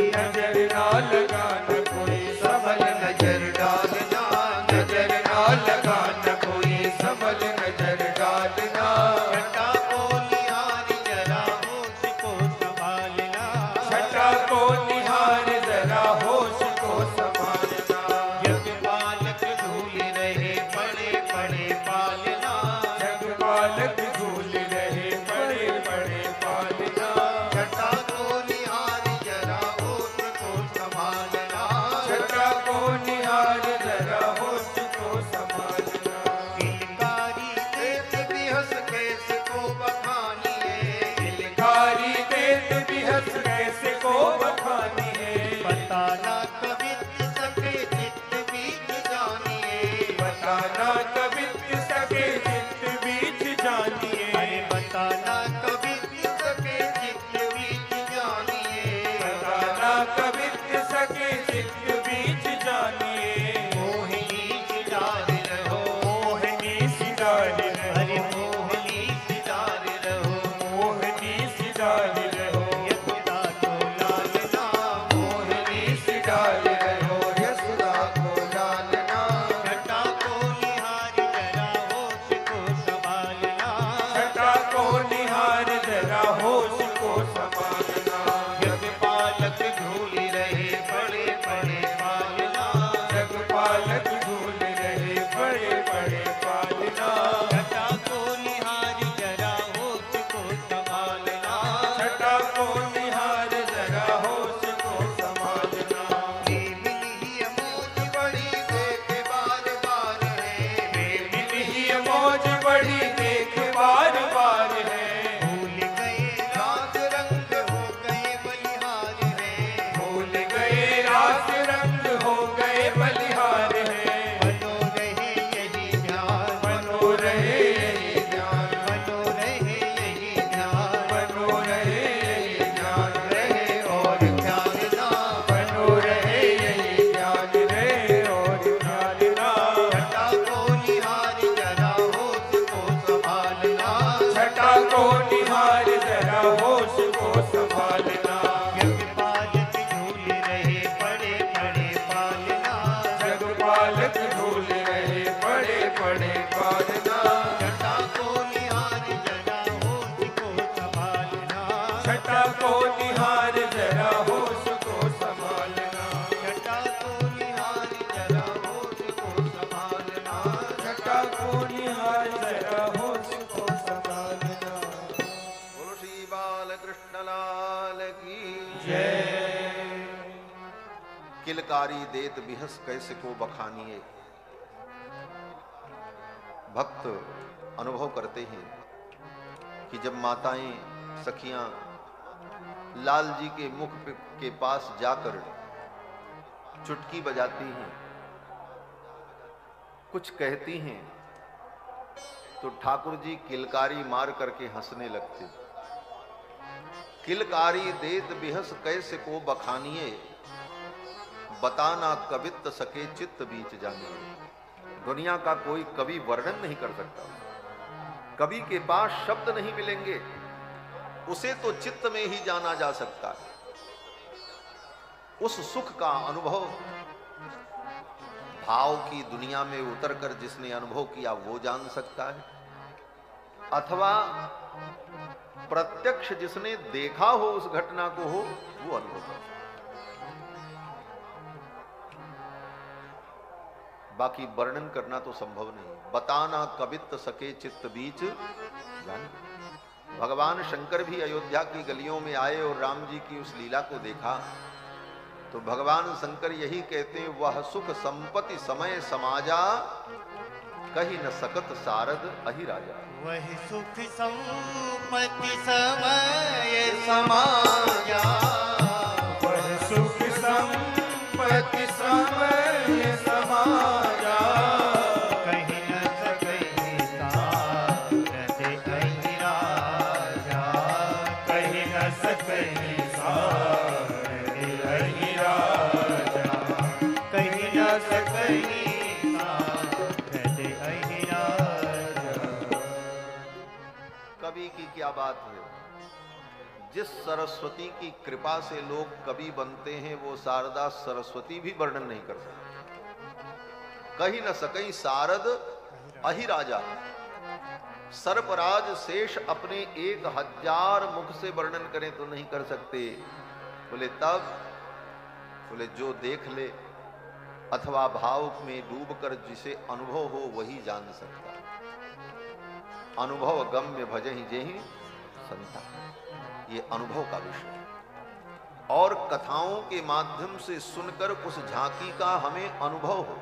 किलकारी देत बिहस कैसे को बखानिए। भक्त अनुभव करते हैं कि जब माताएं सखियां लाल जी के मुख के पास जाकर चुटकी बजाती हैं, कुछ कहती हैं, तो ठाकुर जी किलकारी मार करके हंसने लगते। किलकारी देत बिहस कैसे को बखानिए, बताना कवित्त सके चित्त बीच जानिए। दुनिया का कोई कवि वर्णन नहीं कर सकता। कवि के पास शब्द नहीं मिलेंगे, उसे तो चित्त में ही जाना जा सकता है। उस सुख का अनुभव भाव की दुनिया में उतरकर जिसने अनुभव किया वो जान सकता है, अथवा प्रत्यक्ष जिसने देखा हो उस घटना को हो वो अनुभव कर सकता है। बाकी वर्णन करना तो संभव नहीं। बताना कवित्त सके चित्त बीच जानिए। भगवान शंकर भी अयोध्या की गलियों में आए और राम जी की उस लीला को देखा तो भगवान शंकर यही कहते हैं, वह सुख संपत्ति समय समाजा, कहीं न सकत सारद अहि राजा। वही सुख संपत्ति समय समाजा, वह सुख संपत्ति समय समाजा, कहीं न सकहि सारद अहि राजा, कहीं न सकहि सारद अहि राजा, कहीं न सकहि सारद अहि राजा। कवि की क्या बात है। जिस सरस्वती की कृपा से लोग कवि बनते हैं वो शारदा सरस्वती भी वर्णन नहीं कर सकती। कहीं न सकई सारद अहि राजा। सर्पराज शेष अपने 1000 मुख से वर्णन करें तो नहीं कर सकते। बोले तब, बोले जो देख ले अथवा भाव में डूबकर जिसे अनुभव हो वही जान सकता। अनुभव गम्य भजहि जेहि संता, ये अनुभव का विषय है। और कथाओं के माध्यम से सुनकर उस झांकी का हमें अनुभव हो,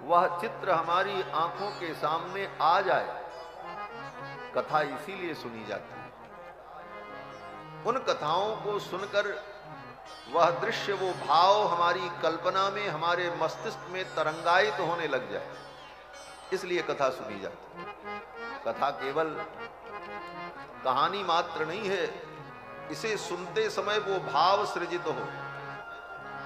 वह चित्र हमारी आंखों के सामने आ जाए। कथा इसीलिए सुनी जाती है। उन कथाओं को सुनकर वह दृश्य, वो भाव हमारी कल्पना में, हमारे मस्तिष्क में तरंगायित होने लग जाए, इसलिए कथा सुनी जाती है। कथा केवल कहानी मात्र नहीं है, इसे सुनते समय वो भाव सृजित हो।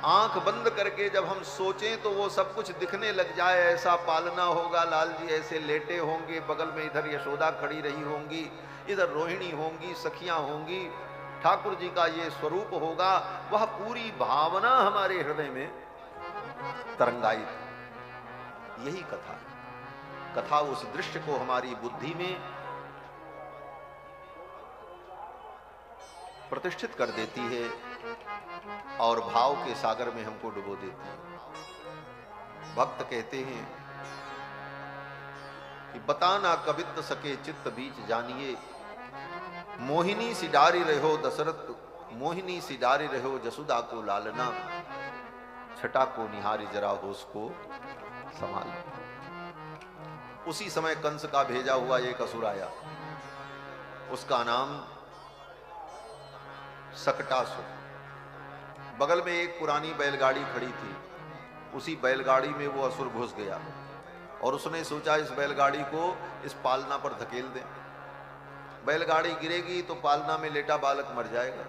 आंख बंद करके जब हम सोचें तो वो सब कुछ दिखने लग जाए। ऐसा पालना होगा, लाल जी ऐसे लेटे होंगे, बगल में इधर यशोदा खड़ी रही होंगी, इधर रोहिणी होंगी, सखियां होंगी, ठाकुर जी का ये स्वरूप होगा। वह पूरी भावना हमारे हृदय में तरंगायित। यही कथा है। कथा उस दृश्य को हमारी बुद्धि में प्रतिष्ठित कर देती है और भाव के सागर में हमको डुबो देती है। भक्त कहते हैं कि बताना कवित्त सके चित्त बीच जानिए। मोहिनी सी डारी रहो दशरथ, मोहिनी सी डारी रहो जसुदा को लालना, छटा को निहारी जरा होश को संभाल। उसी समय कंस का भेजा हुआ एक असुर आया, उसका नाम सकटासुर। बगल में एक पुरानी बैलगाड़ी खड़ी थी, उसी बैलगाड़ी में वो असुर घुस गया और उसने सोचा इस बैलगाड़ी को इस पालना पर धकेल दें। बैलगाड़ी गिरेगी तो पालना में लेटा बालक मर जाएगा।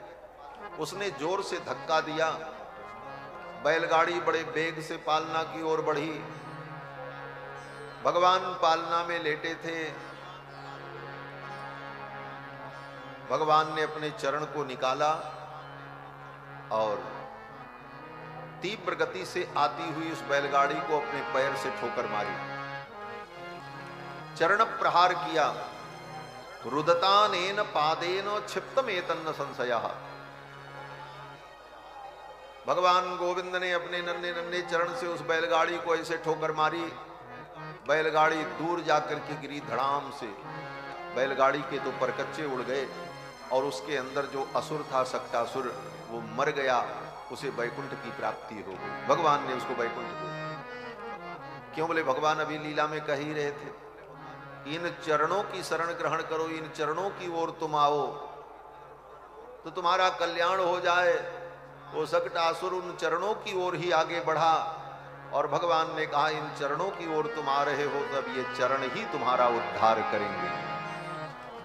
उसने जोर से धक्का दिया, बैलगाड़ी बड़े वेग से पालना की ओर बढ़ी। भगवान पालना में लेटे थे। भगवान ने अपने चरण को निकाला और तीव्र गति से आती हुई उस बैलगाड़ी को अपने पैर से ठोकर मारी, चरण प्रहार किया। रुदतानेन पादेन क्षिप्तमेतन्न संशयः। भगवान गोविंद ने अपने नन्हे नन्हे चरण से उस बैलगाड़ी को ऐसे ठोकर मारी, बैलगाड़ी दूर जाकर के गिरी धड़ाम से। बैलगाड़ी के तो परकच्चे उड़ गए और उसके अंदर जो असुर था सकटासुर वो मर गया उसे वैकुंठ की प्राप्ति हो गई। भगवान ने उसको वैकुंठ दे दिया। क्यों? बोले भगवान अभी लीला में कह ही रहे थे, इन चरणों की शरण ग्रहण करो, इन चरणों की ओर तुम आओ तो तुम्हारा कल्याण हो जाए। वो सकटासुर उन चरणों की ओर ही आगे बढ़ा और भगवान ने कहा, इन चरणों की ओर तुम आ रहे हो, तब ये चरण ही तुम्हारा उद्धार करेंगे।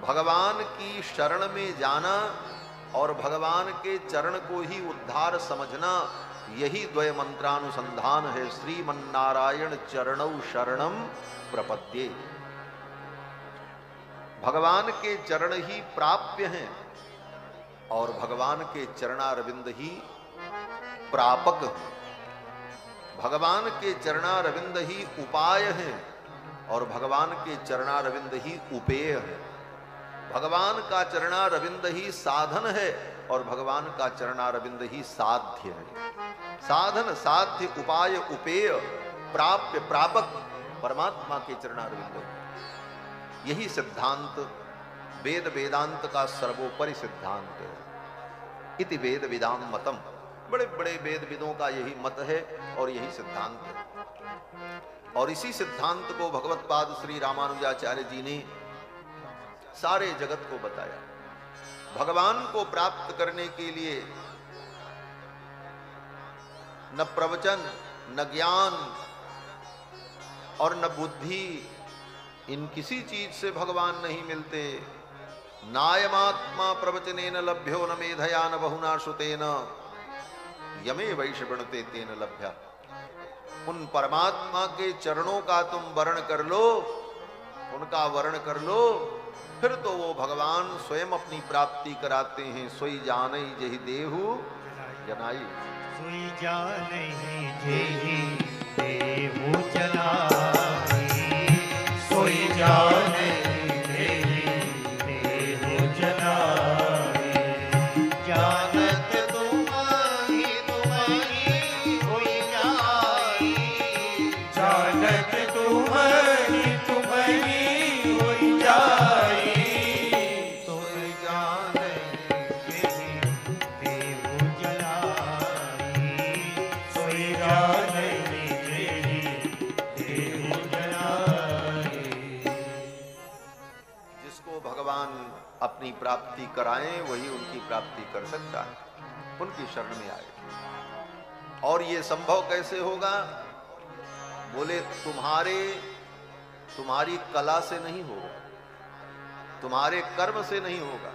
भगवान की शरण में जाना और भगवान के चरण को ही उद्धार समझना, यही द्वय मंत्रानुसंधान है। श्रीमन्नारायण चरणौ शरणम प्रपद्ये। भगवान के चरण ही प्राप्य हैं और भगवान के चरणारविंद ही प्रापक हैं। भगवान के चरणारविंद ही उपाय हैं और भगवान के चरणारविंद ही उपेय है। भगवान का चरणारविंद ही साधन है और भगवान का चरणारविंद ही साध्य है। साधन, साध्य, उपाय, उपेय, प्राप्य, प्रापक परमात्मा के चरणारविंद है। यही सिद्धांत वेद वेदांत का सर्वोपरि सिद्धांत है। इति वेद विदाम मतम। बड़े बड़े वेद विदों का यही मत है और यही सिद्धांत है। और इसी सिद्धांत को भगवत्पाद श्री रामानुजाचार्य जी ने सारे जगत को बताया। भगवान को प्राप्त करने के लिए न प्रवचन, न ज्ञान और न बुद्धि, इन किसी चीज से भगवान नहीं मिलते। नायमात्मा प्रवचनेन लभ्यो न मेधया न बहुना श्रुतेन यमे वैश्वणते तेन लभ्या। उन परमात्मा के चरणों का तुम वर्ण कर लो, उनका वर्ण कर लो, फिर तो वो भगवान स्वयं अपनी प्राप्ति कराते हैं। सोई जानई जेहि देहु जनाई। सोई जानई जेहि देहु जनाई। सोई जानई जेहि देहु जनाई। जानत तुम्हारी तुम्हारी होई जाई। जानत तुम्हारी तुम्हारी होई जाई। तुम जानई जेहि देहु जनाई। सोई जानई जेहि देहु जनाई। जिसको भगवान अपनी प्राप्ति कराएं वही उनकी प्राप्ति कर सकता है। उनकी शरण में आए। और ये संभव कैसे होगा? बोले तुम्हारी कला से नहीं होगा, तुम्हारे कर्म से नहीं होगा,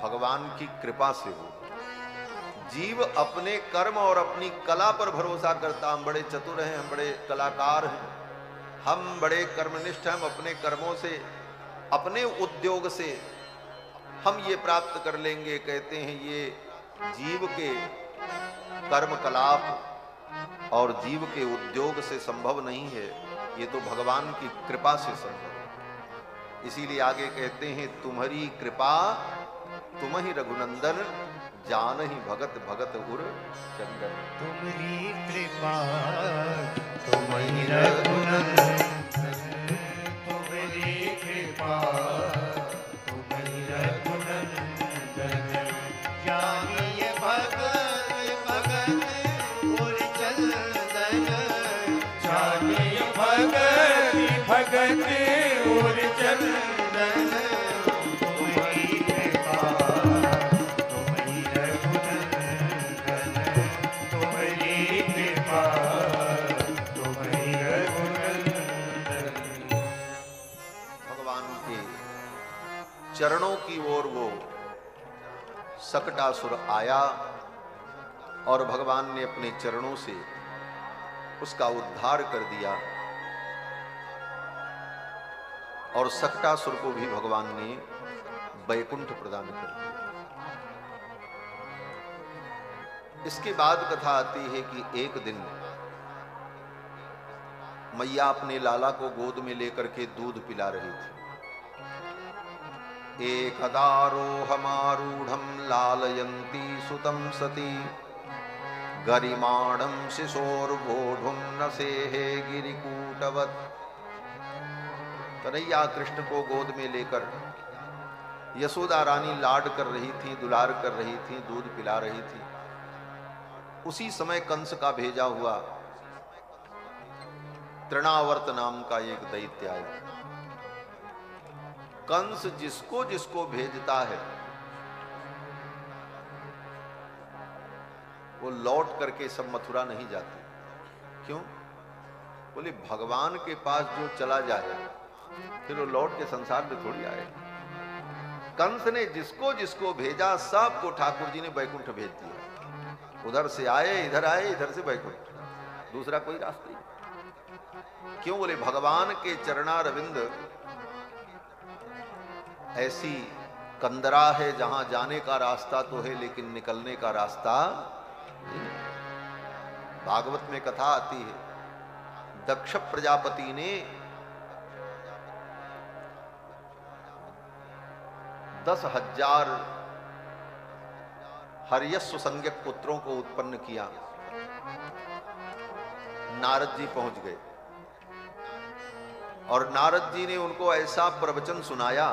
भगवान की कृपा से होगा। जीव अपने कर्म और अपनी कला पर भरोसा करता। हम बड़े चतुर हैं, हम बड़े कलाकार हैं, हम बड़े कर्मनिष्ठ हैं, हम अपने कर्मों से, अपने उद्योग से हम ये प्राप्त कर लेंगे। कहते हैं ये जीव के कर्म कलाप और जीव के उद्योग से संभव नहीं है, ये तो भगवान की कृपा से संभव है। इसीलिए आगे कहते हैं, तुम्हारी कृपा तुम ही रघुनंदन, जान ही भगत भगत उर चंदन। तुम्हारी कृपा तुम ही रघुनंदन। तुम्हारी कृपा तुम ही रघुनंदन। जानिए भगत भगत उर चंदन। जानिए भगत भगत और चंदन। तुम्हारी कृपा तुम ही रघुनंदन। तुम्हारी कृपा तुम ही रघुनंदन। भगवान के चरणों की ओर वो सकटासुर आया और भगवान ने अपने चरणों से उसका उद्धार कर दिया और सकटासुर को भी भगवान ने वैकुंठ प्रदान कर दिया। इसके बाद कथा आती है कि एक दिन मैया अपने लाला को गोद में लेकर के दूध पिला रही थी। एकदारोहमारूढ़ं लालयन्ती सुतं सती गरिमाणं शिशोर्वोढुं न सेहे गिरिकूटवत्। कन्हैया कृष्ण को गोद में लेकर यशोदा रानी लाड कर रही थी, दुलार कर रही थी, दूध पिला रही थी। उसी समय कंस का भेजा हुआ तृणावर्त नाम का एक दैत्य आया। कंस जिसको जिसको भेजता है वो लौट करके सब मथुरा नहीं जाते। क्यों? बोले भगवान के पास जो चला जाए फिर वो लौट के संसार में थोड़ी आए। कंस ने जिसको जिसको भेजा सबको ठाकुर जी ने बैकुंठ भेज दिया। उधर से आए, इधर से बैकुंठ, दूसरा कोई रास्ता नहीं। क्यों? बोले भगवान के चरणारविंद ऐसी कंदरा है जहां जाने का रास्ता तो है लेकिन निकलने का रास्ता नहीं। भागवत में कथा आती है, दक्ष प्रजापति ने 10,000 हर्यस्व संज्ञक पुत्रों को उत्पन्न किया। नारद जी पहुंच गए और नारद जी ने उनको ऐसा प्रवचन सुनाया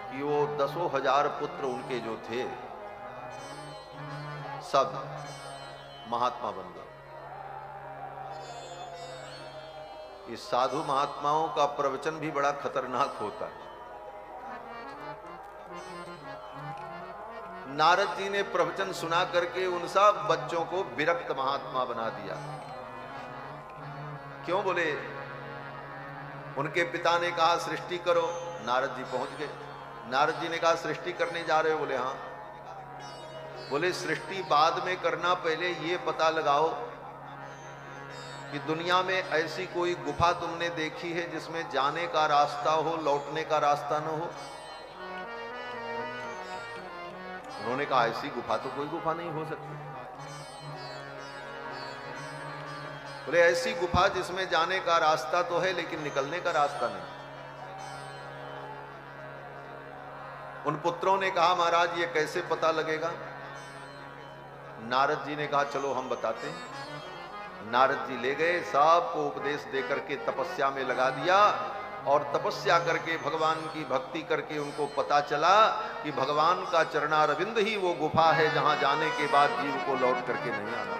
कि वो 10,000 पुत्र उनके जो थे सब महात्मा बन गए। इस साधु महात्माओं का प्रवचन भी बड़ा खतरनाक होता है। नारद जी ने प्रवचन सुना करके उन सब बच्चों को विरक्त महात्मा बना दिया। क्यों? बोले उनके पिता ने कहा सृष्टि करो, नारद जी पहुंच गए। नारद जी ने कहा सृष्टि करने जा रहे हो? बोले हाँ। बोले सृष्टि बाद में करना, पहले ये पता लगाओ कि दुनिया में ऐसी कोई गुफा तुमने देखी है जिसमें जाने का रास्ता हो, लौटने का रास्ता न हो? उन्होंने कहा ऐसी गुफा तो कोई गुफा नहीं हो सकती। बोले ऐसी गुफा जिसमें जाने का रास्ता तो है लेकिन निकलने का रास्ता नहीं। उन पुत्रों ने कहा महाराज ये कैसे पता लगेगा? नारद जी ने कहा चलो हम बताते हैं। नारद जी ले गए, सबको उपदेश देकर के तपस्या में लगा दिया और तपस्या करके भगवान की भक्ति करके उनको पता चला कि भगवान का चरणारविंद ही वो गुफा है जहां जाने के बाद जीव को लौट करके नहीं आना।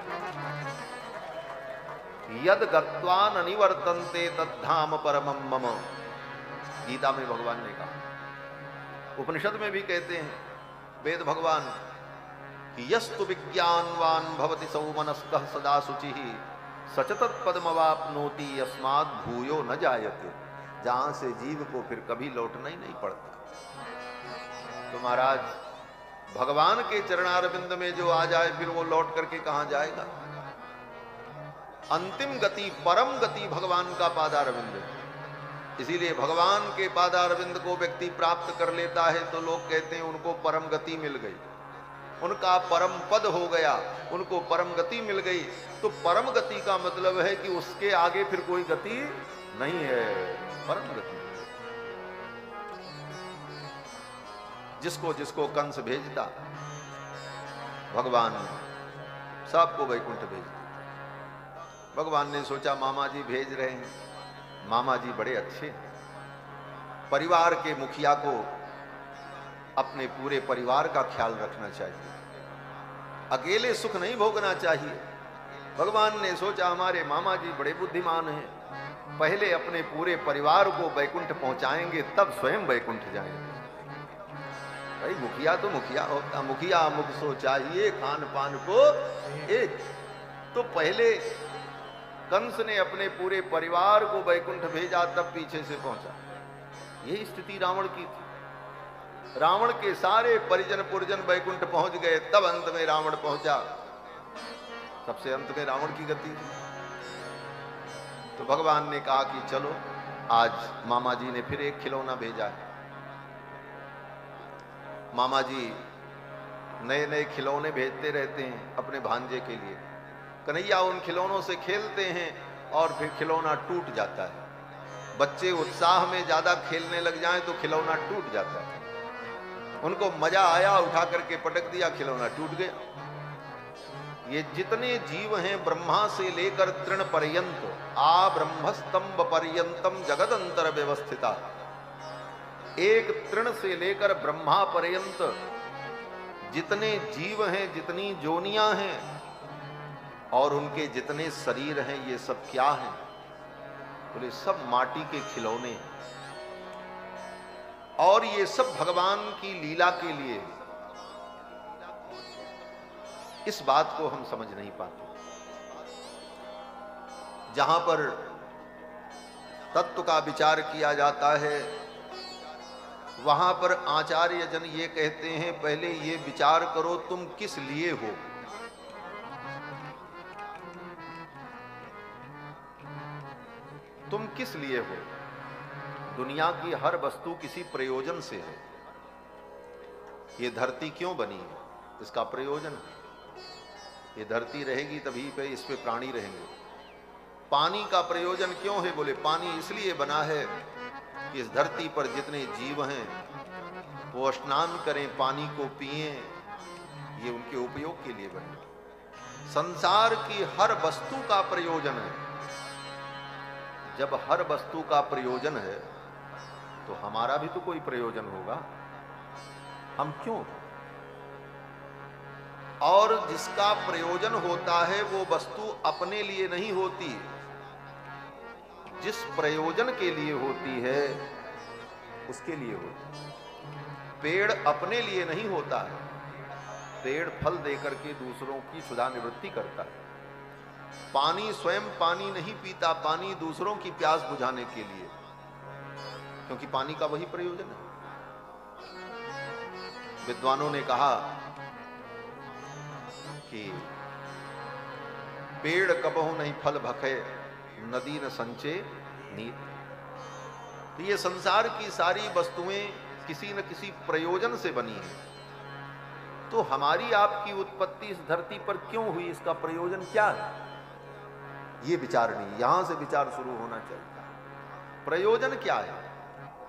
यद गत्वा न निवर्तन्ते तद्धाम परमं मम, गीता में भगवान ने कहा। उपनिषद में भी कहते हैं वेद भगवान कि यस्तु विज्ञानवान भवति सौमनस्कः सदा शुचिः सचतत् पद्मवाप्नोति यस्मात् भूयो न जायते। जहां से जीव को फिर कभी लौटना ही नहीं पड़ता। तो महाराज भगवान के चरणारविंद में जो आ जाए फिर वो लौट करके कहां जाएगा? अंतिम गति, परम गति भगवान का पादारविंद है। इसीलिए भगवान के पादारविंद को व्यक्ति प्राप्त कर लेता है तो लोग कहते हैं उनको परम गति मिल गई, उनका परम पद हो गया, उनको परम गति मिल गई। तो परम गति का मतलब है कि उसके आगे फिर कोई गति नहीं है, परम गति। जिसको जिसको कंस भेजता भगवान सबको वैकुंठ भेज दिया। भगवान ने सोचा मामा जी भेज रहे हैं, मामा जी बड़े अच्छे, परिवार के मुखिया को अपने पूरे परिवार का ख्याल रखना चाहिए, अकेले सुख नहीं भोगना चाहिए। भगवान ने सोचा हमारे मामा जी बड़े बुद्धिमान हैं, पहले अपने पूरे परिवार को वैकुंठ पहुंचाएंगे तब स्वयं वैकुंठ जाएंगे। भाई मुखिया तो मुखिया होता, मुखिया मुख सो चाहिए खान पान को एक। तो पहले कंस ने अपने पूरे परिवार को वैकुंठ भेजा तब पीछे से पहुंचा। यही स्थिति रावण की थी। रावण के सारे परिजन पुरजन वैकुंठ पहुंच गए, तब अंत में रावण पहुंचा। सबसे अंत में रावण की गति। तो भगवान ने कहा कि चलो आज मामा जी ने फिर एक खिलौना भेजा है। मामा जी नए नए खिलौने भेजते रहते हैं अपने भांजे के लिए। कन्हैया उन खिलौनों से खेलते हैं और फिर खिलौना टूट जाता है। बच्चे उत्साह में ज्यादा खेलने लग जाएं तो खिलौना टूट जाता है। उनको मजा आया, उठा करके पटक दिया, खिलौना टूट गया। ये जितने जीव हैं ब्रह्मा से लेकर तृण पर्यंत, आ ब्रह्मस्तंभ पर्यंतम जगदंतर व्यवस्थिता, एक तृण से लेकर ब्रह्मा पर्यंत जितने जीव हैं, जितनी जोनियां हैं, और उनके जितने शरीर हैं ये सब क्या हैं? बोले सब माटी के खिलौने हैं और ये सब भगवान की लीला के लिए। इस बात को हम समझ नहीं पाते। जहां पर तत्व का विचार किया जाता है वहां पर आचार्य जन ये कहते हैं पहले ये विचार करो तुम किस लिए हो। तुम किस लिए हो? दुनिया की हर वस्तु किसी प्रयोजन से है। ये धरती क्यों बनी है? इसका प्रयोजन है। ये धरती रहेगी तभी पे इस पे प्राणी रहेंगे। पानी का प्रयोजन क्यों है? बोले पानी इसलिए बना है कि इस धरती पर जितने जीव हैं वो स्नान करें, पानी को पिएं, ये उनके उपयोग के लिए बने। संसार की हर वस्तु का प्रयोजन है। जब हर वस्तु का प्रयोजन है तो हमारा भी तो कोई प्रयोजन होगा। हम क्यों? और जिसका प्रयोजन होता है वो वस्तु अपने लिए नहीं होती। जिस प्रयोजन के लिए होती है उसके लिए होती है। पेड़ अपने लिए नहीं होता है। पेड़ फल देकर के दूसरों की क्षुधा निवृत्ति करता है। पानी स्वयं पानी नहीं पीता, पानी दूसरों की प्यास बुझाने के लिए, क्योंकि पानी का वही प्रयोजन है। विद्वानों ने कहा कि पेड़ कबहु नहीं फल भखे, नदी न संचे नीत। तो ये संसार की सारी वस्तुएं किसी न किसी प्रयोजन से बनी है। तो हमारी आपकी उत्पत्ति इस धरती पर क्यों हुई? इसका प्रयोजन क्या है? ये विचार नहीं, यहां से विचार शुरू होना चाहिए। प्रयोजन क्या है?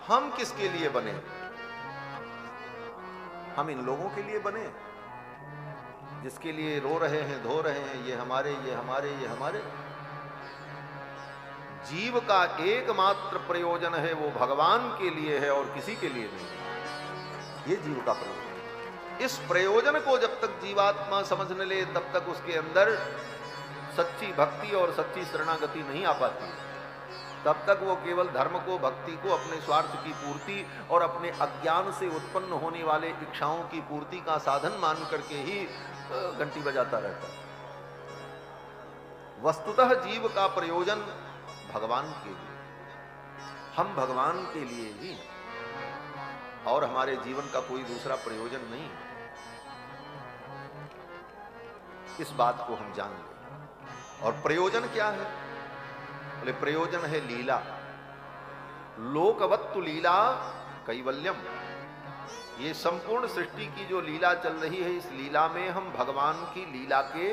हम किसके लिए बने? हम इन लोगों के लिए बने जिसके लिए रो रहे हैं, धो रहे हैं, ये हमारे, ये हमारे, ये हमारे। जीव का एकमात्र प्रयोजन है वो भगवान के लिए है और किसी के लिए नहीं। ये जीव का प्रयोजन। इस प्रयोजन को जब तक जीवात्मा समझ न ले तब तक उसके अंदर सच्ची भक्ति और सच्ची शरणागति नहीं आ पाती। तब तक वो केवल धर्म को, भक्ति को अपने स्वार्थ की पूर्ति और अपने अज्ञान से उत्पन्न होने वाले इच्छाओं की पूर्ति का साधन मान करके ही घंटी बजाता रहता है। वस्तुतः जीव का प्रयोजन भगवान के लिए। हम भगवान के लिए ही, और हमारे जीवन का कोई दूसरा प्रयोजन नहीं। इस बात को हम जान लें। और प्रयोजन क्या है? बोले प्रयोजन है लीला। लोकवत्तु लीला कैवल्यम। ये संपूर्ण सृष्टि की जो लीला चल रही है, इस लीला में हम भगवान की लीला के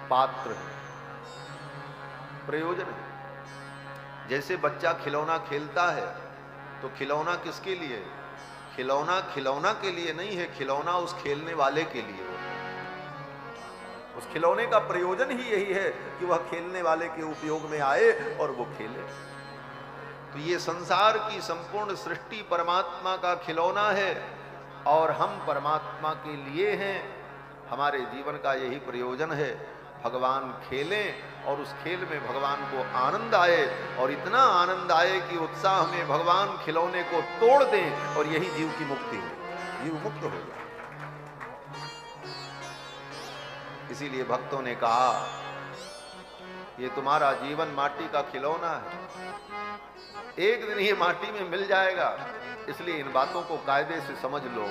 पात्र हैं। प्रयोजन है। जैसे बच्चा खिलौना खेलता है तो खिलौना किसके लिए? खिलौना खिलौना के लिए नहीं है, खिलौना उस खेलने वाले के लिए हो। उस खिलौने का प्रयोजन ही यही है कि वह खेलने वाले के उपयोग में आए और वो खेले। तो ये संसार की संपूर्ण सृष्टि परमात्मा का खिलौना है और हम परमात्मा के लिए हैं। हमारे जीवन का यही प्रयोजन है। भगवान खेलें और उस खेल में भगवान को आनंद आए, और इतना आनंद आए कि उत्साह में भगवान खिलौने को तोड़ दें, और यही जीव की मुक्ति है। जीव मुक्त हो जाए। इसीलिए भक्तों ने कहा ये तुम्हारा जीवन माटी का खिलौना है, एक दिन ये माटी में मिल जाएगा। इसलिए इन बातों को कायदे से समझ लो।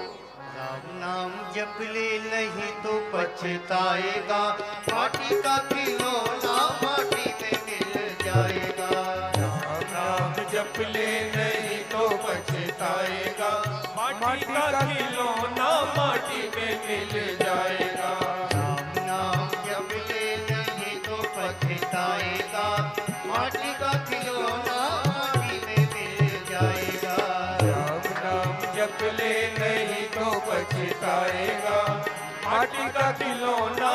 राम नाम जप ले नहीं तो पछताएगा, माटी का खिलौना माटी में मिल जाएगा। राम नाम जप ले नहीं तो पछताएगा, माटी का खिलौना माटी में मिल जाएगा। राम नाम जप ले नहीं तो पछताएगा, माटी का खिलौना माटी में मिल जाएगा। राम नाम जप ले नहीं तो पछताएगा, माटी का खिलौना